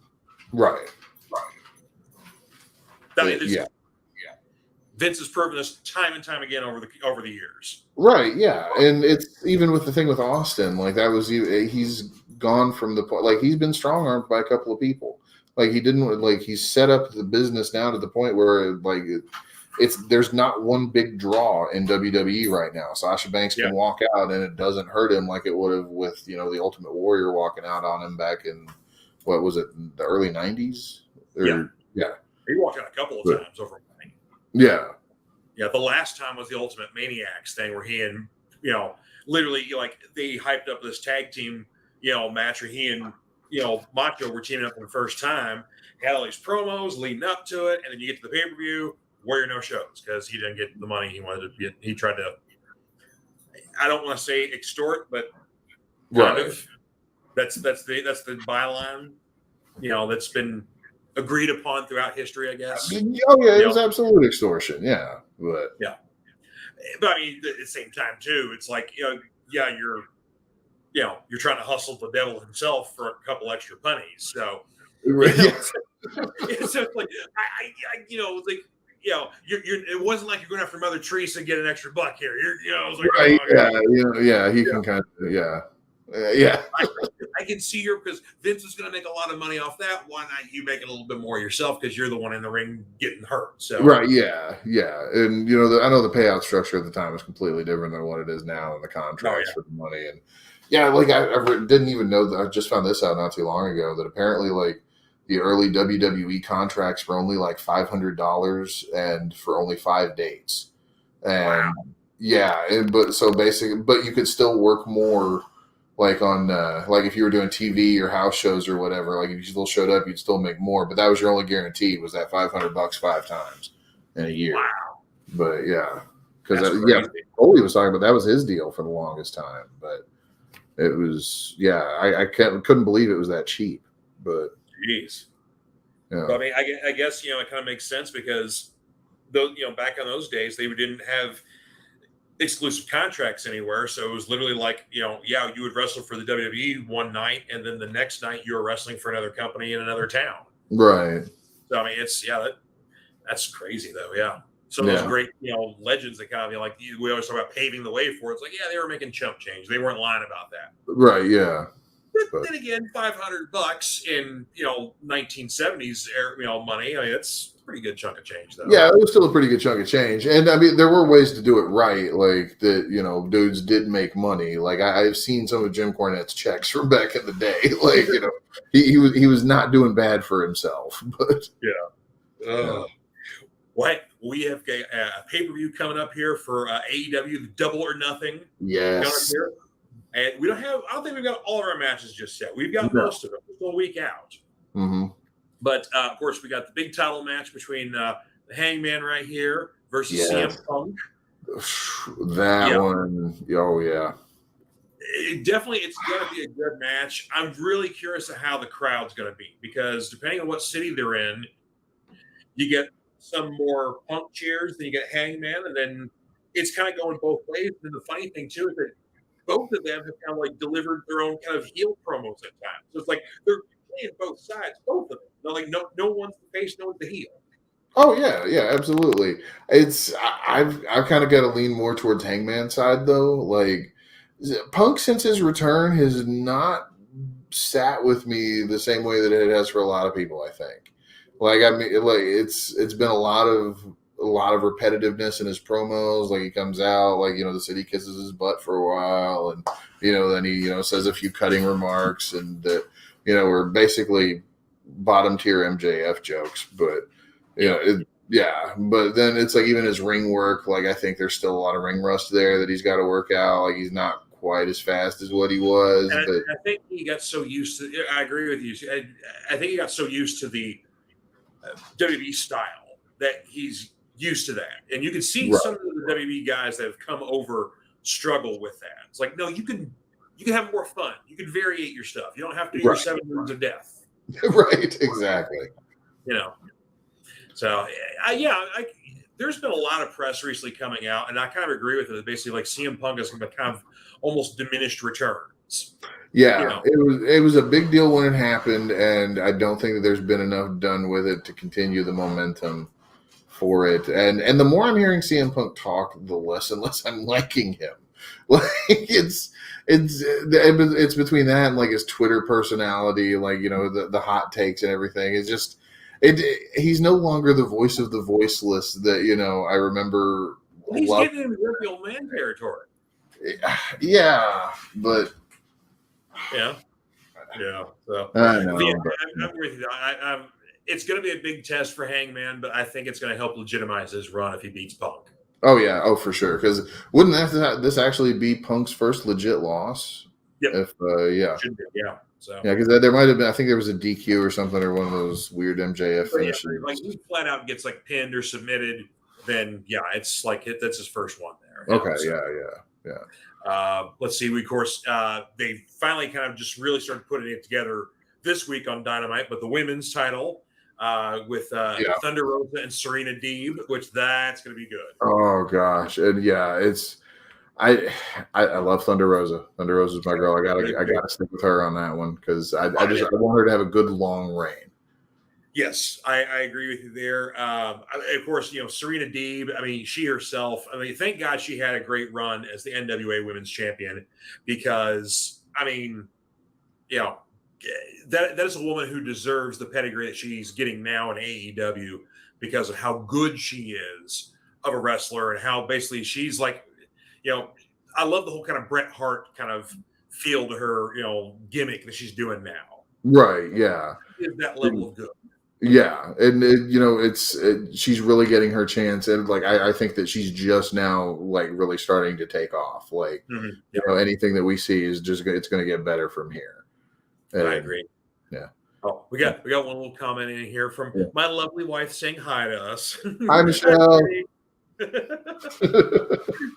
Right.
I mean, Vince has proven this time and time again over the years.
Right. Yeah, and it's even with the thing with Austin, like that was he's gone from the point, like he's been strong armed by a couple of people. Like he's set up the business now to the point where like there's not one big draw in WWE right now. Sasha Banks can walk out and it doesn't hurt him like it would have with the Ultimate Warrior walking out on him back in what was it, the early 90s? Yeah.
He walked out a couple of times over money.
Yeah.
Yeah, the last time was the Ultimate Maniacs thing where he and, literally like they hyped up this tag team, match where he and, Macho were teaming up for the first time, had all these promos leading up to it, and then you get to the pay-per-view, Warrior no shows because he didn't get the money he wanted to get. He tried to, I don't want to say extort, but kind of. That's the byline, that's been agreed upon throughout history, I guess.
Oh yeah, it was absolute extortion. Yeah, but
I mean, at the same time too, it's like you're trying to hustle the devil himself for a couple extra pennies. So it's like it wasn't like you're going after Mother Teresa and get an extra buck here. It was like,
he can kind of
I can see because Vince is going to make a lot of money off that. Why not you make it a little bit more yourself because you're the one in the ring getting hurt? So
and I know the payout structure at the time was completely different than what it is now in the contracts for the money. And I didn't even know that. I just found this out not too long ago that apparently like the early WWE contracts were only like $500 and for only 5 dates. And but you could still work more. Like on, like if you were doing TV or house shows or whatever, like if you still showed up, you'd still make more. But that was your only guarantee was that $500 5 times in a year.
Wow.
But because Foley was talking about that was his deal for the longest time. But it was I couldn't believe it was that cheap. But
jeez, But I mean, I guess it kind of makes sense because those back in those days they didn't have exclusive contracts anywhere. So it was literally like, you would wrestle for the WWE one night and then the next night you were wrestling for another company in another town.
Right.
So, I mean, it's, that's crazy though. Yeah. Some of those great, legends that kind of like we always talk about paving the way for. It's like, they were making chump change. They weren't lying about that.
Right. Yeah.
But then again, $500 in, 1970s, money. I mean, that's a pretty good chunk of change though.
Yeah, it was still a pretty good chunk of change. And I mean, there were ways to do it right. Like that, dudes did make money. Like I've seen some of Jim Cornette's checks from back in the day. Like, he was not doing bad for himself, but
What we have a pay-per-view coming up here for AEW, the Double or Nothing.
Yes.
And I don't think we've got all of our matches just yet. We've got most of them. We're still a week out.
Mm-hmm.
But, of course, we got the big title match between the Hangman right here versus CM Punk.
That one. Oh, yeah.
It's going to be a good match. I'm really curious of how the crowd's going to be because depending on what city they're in, you get some more Punk cheers, then you get Hangman, and then it's kind of going both ways. And the funny thing, too, is that both of them have kind of like delivered their own kind of heel promos at times. So it's like they're playing both sides, both of them. They're like no one's the face, no one's the heel.
Oh yeah, absolutely. I've kind of got to lean more towards Hangman's side though. Like Punk since his return has not sat with me the same way that it has for a lot of people. I think. Like, I mean, like it's been a lot of repetitiveness in his promos. Like, he comes out, like, the city kisses his butt for a while, and then he says a few cutting remarks, and that we're basically bottom tier MJF jokes. But but then it's like, even his ring work, like, I think there's still a lot of ring rust there that he's got to work out. Like, he's not quite as fast as what he was.
And
but
I think he got so used to. I agree with you. I think he got so used to the WWE style that he's used to that, and you can see some of the WWE guys that have come over struggle with that. It's like, no, you can have more fun. You can variate your stuff. You don't have to do your 7 moves of death.
Right, exactly.
So there's been a lot of press recently coming out, and I kind of agree with it. Basically, like, CM Punk is kind of almost diminished returns.
Yeah, it was a big deal when it happened, and I don't think that there's been enough done with it to continue the momentum for it. And the more I'm hearing CM Punk talk, the less and less I'm liking him. Like, it's between that and, like, his Twitter personality, like, the hot takes and everything. It's just he's no longer the voice of the voiceless that I remember.
He's getting into the old man territory.
Yeah, but.
Yeah. So
I know.
I'm with you. It's going to be a big test for Hangman, but I think it's going to help legitimize his run if he beats Punk.
Oh yeah, for sure. Because wouldn't this actually be Punk's first legit loss?
Yep.
If
Should be, yeah. So
because there might have been. I think there was a DQ or something, or one of those weird MJF finishes.
Yeah, like, he flat out gets, like, pinned or submitted, then it's like that's his first one there.
Okay. Yeah.
Let's see. Of course, they finally kind of just really started putting it together this week on Dynamite, but the women's title with Thunder Rosa and Serena Deeb, which that's going to be good.
Oh gosh, and I love Thunder Rosa. Thunder Rosa's my girl. I gotta stick with her on that one because I want her to have a good long reign.
Yes, I agree with you there. Of course, Serena Deeb, I mean, she herself, thank God she had a great run as the NWA Women's Champion because, that is a woman who deserves the pedigree that she's getting now in AEW because of how good she is of a wrestler and how basically she's like, I love the whole kind of Bret Hart kind of feel to her, gimmick that she's doing now.
Right, yeah.
Is that level of good.
Yeah, and she's really getting her chance, and like I think that she's just now like really starting to take off. Like anything that we see is just it's going to get better from here. And,
I agree.
Yeah.
Oh, we got one little comment in here from my lovely wife saying hi to us.
Hi, Michelle.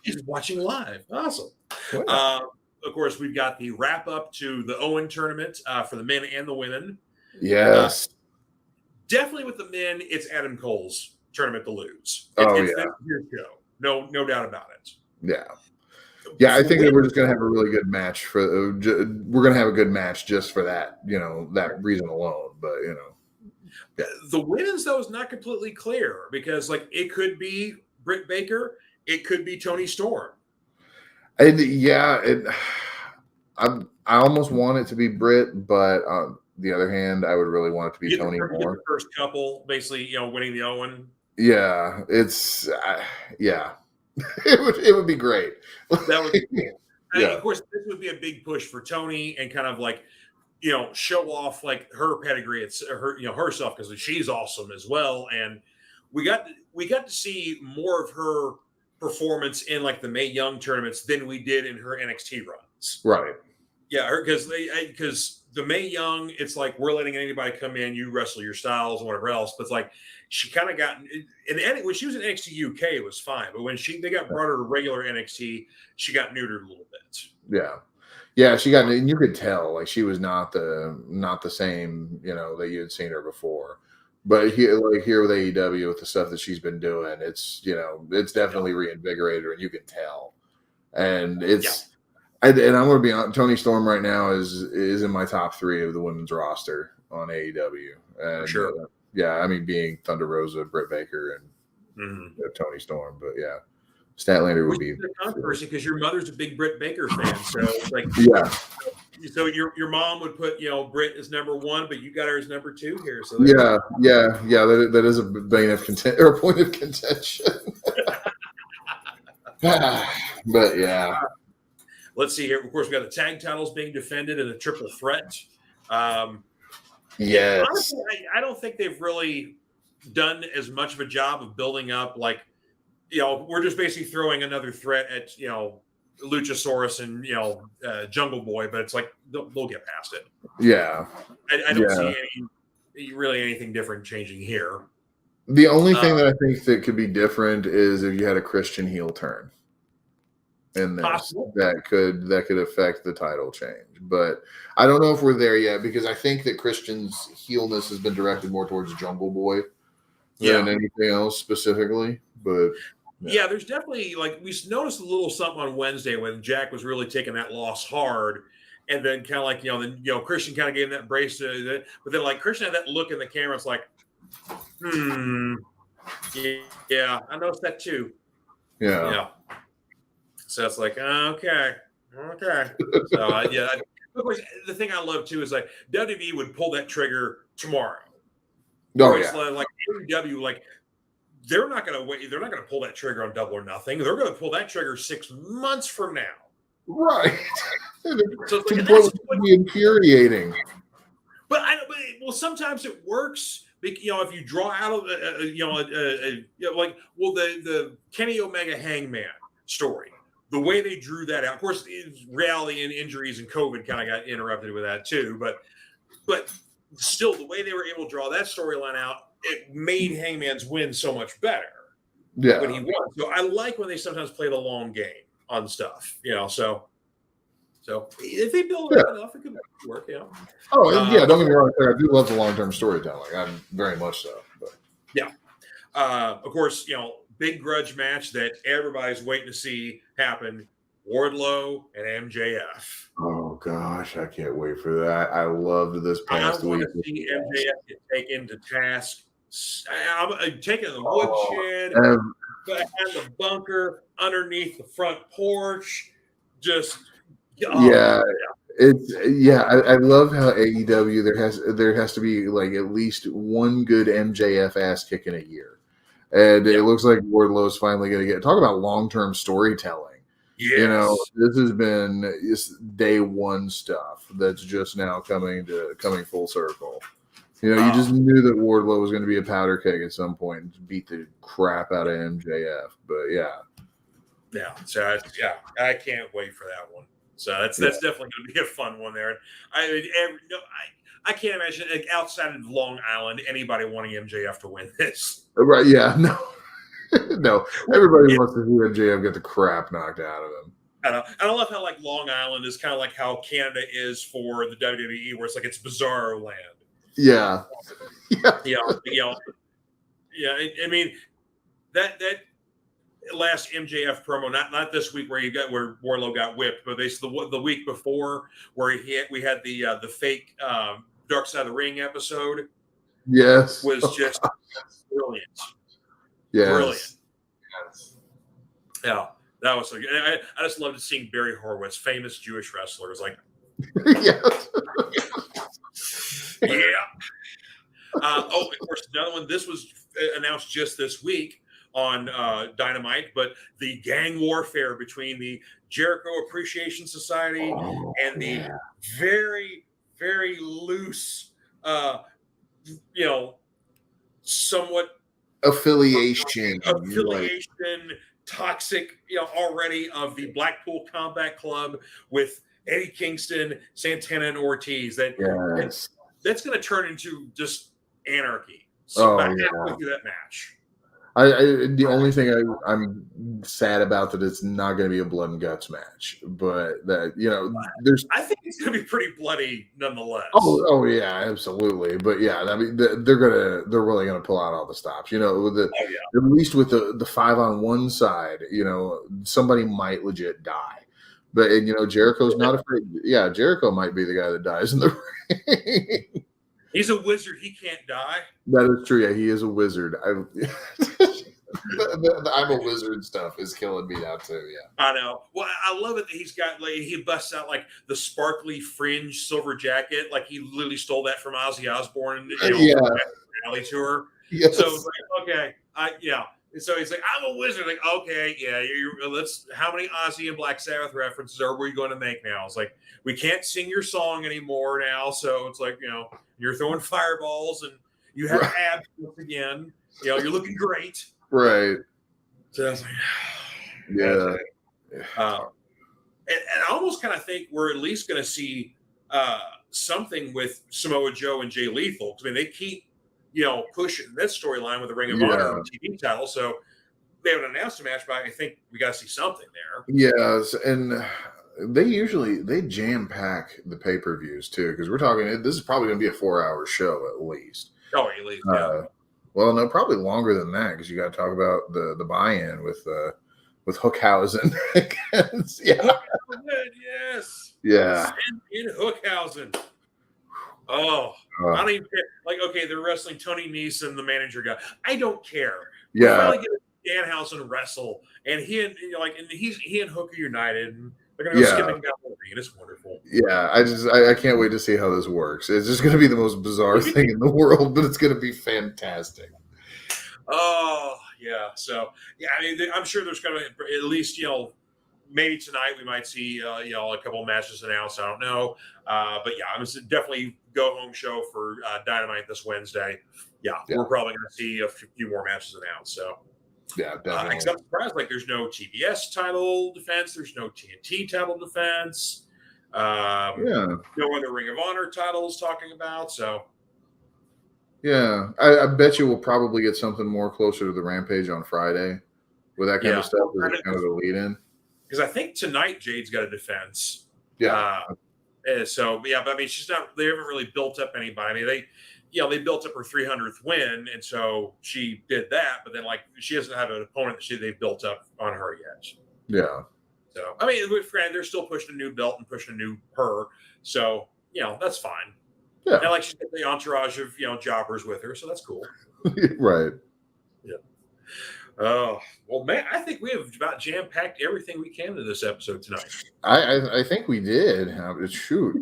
She's watching live. Awesome.
Wow.
Of course, we've got the wrap up to the Owen tournament for the men and the women.
Yes.
Definitely with the men, it's Adam Cole's tournament to lose.
It's
their show. No doubt about it.
Yeah. Yeah, I think that we're just going to have a really good match we're going to have a good match just for that, that reason alone. But,
The women's, though, is not completely clear because, like, it could be Britt Baker. It could be Toni Storm.
And, I almost want it to be Britt, but the other hand, I would really want it to be Toni Moore.
The first couple, basically, winning the Owen.
Yeah, it's it would be great.
That would be cool. And of course, this would be a big push for Toni and kind of like, show off like her pedigree. It's her, herself because she's awesome as well. And we got to see more of her performance in like the Mae Young tournaments than we did in her NXT runs.
Right.
Yeah, because the Mae Young, it's like we're letting anybody come in, you wrestle your styles and whatever else. But it's like she kind of got when she was in NXT UK, it was fine. But when they got brought her to regular NXT, she got neutered a little bit.
Yeah, she got, and you could tell like she was not the same, that you had seen her before. But here with AEW with the stuff that she's been doing, it's it's definitely reinvigorated her, and you can tell. And it's. And I'm going to be on Toni Storm right now is in my top 3 of the women's roster on AEW. And,
for sure.
Being Thunder Rosa, Britt Baker, and Toni Storm. But Statlander would
Which
be
is a controversy because your mother's a big Britt Baker fan. So it's like,
yeah.
So your mom would put Britt as number 1, but you got her as number 2 here. So
yeah. That is a bane of content or a point of contention. But yeah.
Let's see here. Of course, we got the tag titles being defended in a triple threat.
Yes.
Honestly, I don't think they've really done as much of a job of building up. Like, we're just basically throwing another threat at Luchasaurus and Jungle Boy, but it's like they'll get past it.
Yeah.
I don't see anything different changing here.
The only thing that I think that could be different is if you had a Christian heel turn in this, that could affect the title change. But I don't know if we're there yet, because I think that Christian's heelness has been directed more towards Jungle Boy than anything else specifically. But
yeah, there's definitely, like, we noticed a little something on Wednesday when Jack was really taking that loss hard. And then kind of like, then Christian kind of gave him that brace to, but then like Christian had that look in the camera. It's like, yeah, I noticed that too.
Yeah.
So it's like, okay. So yeah, of course, the thing I love too is like WWE would pull that trigger tomorrow.
Oh yeah.
Like AEW, like they're not going to wait. They're not going to pull that trigger on Double or Nothing. They're going to pull that trigger 6 months from now.
Right.
So it's like,
that's be infuriating.
But sometimes it works. If you draw out of the Kenny Omega Hangman story, the way they drew that out. Of course, reality and injuries and COVID kind of got interrupted with that too. But still, the way they were able to draw that storyline out, it made Hangman's win so much better.
Yeah,
when he won. So I like when they sometimes play the long game on stuff. So if they build it enough, it could work.
Oh yeah, don't get me wrong. I do love the long-term storytelling. I'm very much so. But
yeah, of course, big grudge match that everybody's waiting to see happen: Wardlow and MJF.
Oh gosh, I can't wait for that. I loved this past week.
I want to see MJF get taken to task. I'm taking the woodshed, behind the bunker, underneath the front porch, just.
I love how AEW there has to be like at least one good MJF ass kicking a year, and it looks like Wardlow's finally going to get talk about long-term storytelling. Yes. This has been day one stuff that's just now coming full circle. You just knew that Wardlow was going to be a powder keg at some point and beat the crap out of MJF, but
so I can't wait for that one. So that's definitely going to be a fun one there. I can't imagine, like, outside of Long Island, anybody wanting MJF to win this.
Right? Yeah. No. No. Everybody wants to see MJF get the crap knocked out of him.
I know. I love how like Long Island is kind of like how Canada is for the WWE, where it's like it's bizarro land.
Yeah.
Yeah. I mean that last MJF promo, not this week where Wardlow got whipped, but basically the week before where we had the fake Dark Side of the Ring episode.
Yes,
was just brilliant.
Yes.
Brilliant. Yes. Yeah, that was so good. I just loved seeing Barry Horowitz, famous Jewish wrestler, was like,
yes.
Yeah. Of course, another one. This was announced just this week on Dynamite, but the gang warfare between the Jericho Appreciation Society and the very, very loose, somewhat
affiliation,
toxic, already of the Blackpool Combat Club with Eddie Kingston, Santana, and Ortiz. That's going to turn into just anarchy. So halfway through that match.
The only thing I'm sad about that it's not going to be a blood and guts match, but that there's.
I think it's going to be pretty bloody nonetheless.
Oh yeah, absolutely. But yeah, I mean they're really going to pull out all the stops. At least with the 5-on-1 side, somebody might legit die. But Jericho's not afraid. Yeah, Jericho might be the guy that dies in the ring.
He's a wizard. He can't die.
That is true. Yeah, he is a wizard. The I'm a wizard stuff is killing me now too. Yeah,
I know. Well, I love it that he's got like he busts out like the sparkly fringe silver jacket, like he literally stole that from Ozzy Osbourne,
yeah,
rally tour.
yes.
So it's like, okay, And so he's like, I'm a wizard. Like, okay, yeah, let's. How many Ozzy and Black Sabbath references are we going to make now? It's like we can't sing your song anymore now. So it's like you're throwing fireballs and you have abs once again. You're looking great.
Right.
So I was like,
yeah.
And I almost kind of think we're at least going to see something with Samoa Joe and Jay Lethal. Because I mean, they keep pushing this storyline with the Ring of Honor TV title. So they haven't announced a match, but I think we got to see something there.
Yes, and they jam pack the pay-per-views too, because we're talking. This is probably going to be a 4-hour show at least.
Oh, at least, yeah.
Well, no, probably longer than that because you got to talk about the buy-in with Hookhausen.
Yes.
Yeah.
In Hookhausen. Oh, I don't even care. Like, okay, they're wrestling Tony Nese and the manager guy. I don't care.
Yeah.
We're finally getting Danhausen wrestle, and he and Hook are united, and they're gonna go skipping down the ring. It's wonderful.
Yeah, I can't wait to see how this works. It's just gonna be the most bizarre thing in the world, but it's gonna be fantastic.
Oh yeah. So yeah, I mean, I'm sure there's gonna at least maybe tonight we might see a couple of matches announced. I don't know, but yeah, I'm definitely go home show for Dynamite this Wednesday. Yeah, we're probably going to see a few more matches announced. So
yeah, definitely.
I'm surprised like there's no TBS title defense, there's no TNT title defense, no other Ring of Honor titles talking about. So
yeah, I bet you we'll probably get something more closer to the Rampage on Friday with that kind of stuff. Is kind of the lead in.
Because I think tonight Jade's got a defense.
Yeah.
So yeah, but I mean, they haven't really built up anybody. I mean, they built up her 300th win, and so she did that. But then, like, she doesn't have an opponent that they've built up on her yet.
Yeah.
So I mean, with Fran, they're still pushing a new belt and pushing a new her. So that's fine.
Yeah.
And like she's got the entourage of jobbers with her, so that's cool.
Right.
Yeah. Oh, well, man, I think we have about jam-packed everything we can to this episode tonight.
I think we did. Shoot.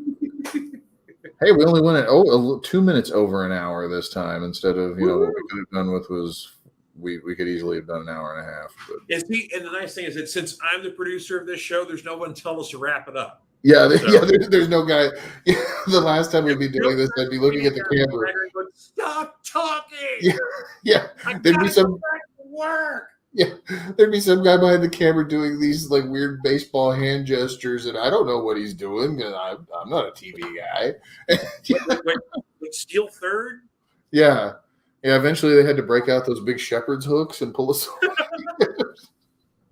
Hey, we only went at 2 minutes over an hour this time instead of, what we could have done was we could easily have done an hour and a half. But.
And the nice thing is that since I'm the producer of this show, there's no one telling us to wrap it up.
Yeah, there's no guy. The last time we'd be doing this, I'd be looking at the camera.
Stop talking.
Yeah. There'd be some
work.
Yeah, there'd be some guy behind the camera doing these like weird baseball hand gestures, and I don't know what he's doing. And I'm not a TV guy.
Wait, steal third?
Yeah. Eventually, they had to break out those big shepherd's hooks and pull us.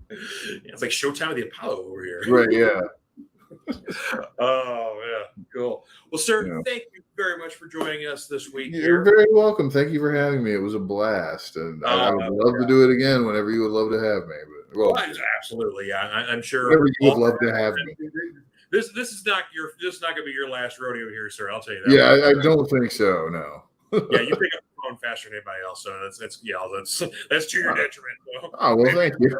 It's like Showtime of the Apollo over here.
Right? Yeah.
Oh yeah, cool. Well, sir, thank you very much for joining us this week.
You're very welcome. Thank you for having me. It was a blast, and I would love to do it again whenever you would love to have me.
Absolutely, yeah. I'm sure.
Whenever you would love to have me.
This is not going to be your last rodeo here, sir. I'll tell you that.
Yeah, I don't think so. No.
Yeah, you pick up the phone faster than anybody else, so that's to your detriment. So.
Oh well, thank you.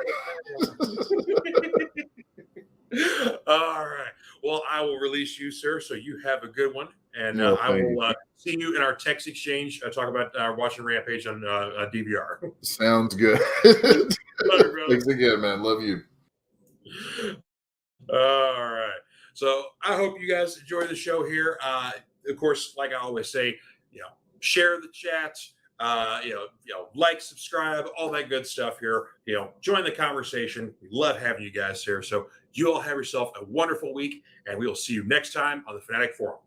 All right. Well, I will release you, sir. So you have a good one, and I will see you in our text exchange. Talk about watching Rampage on DVR.
Sounds good. Thanks again, man. Love you.
All right. So I hope you guys enjoy the show here. Of course, like I always say, share the chat. Like, subscribe, all that good stuff here. Join the conversation. We love having you guys here. So you all have yourself a wonderful week, and we will see you next time on the Fanatic Forum.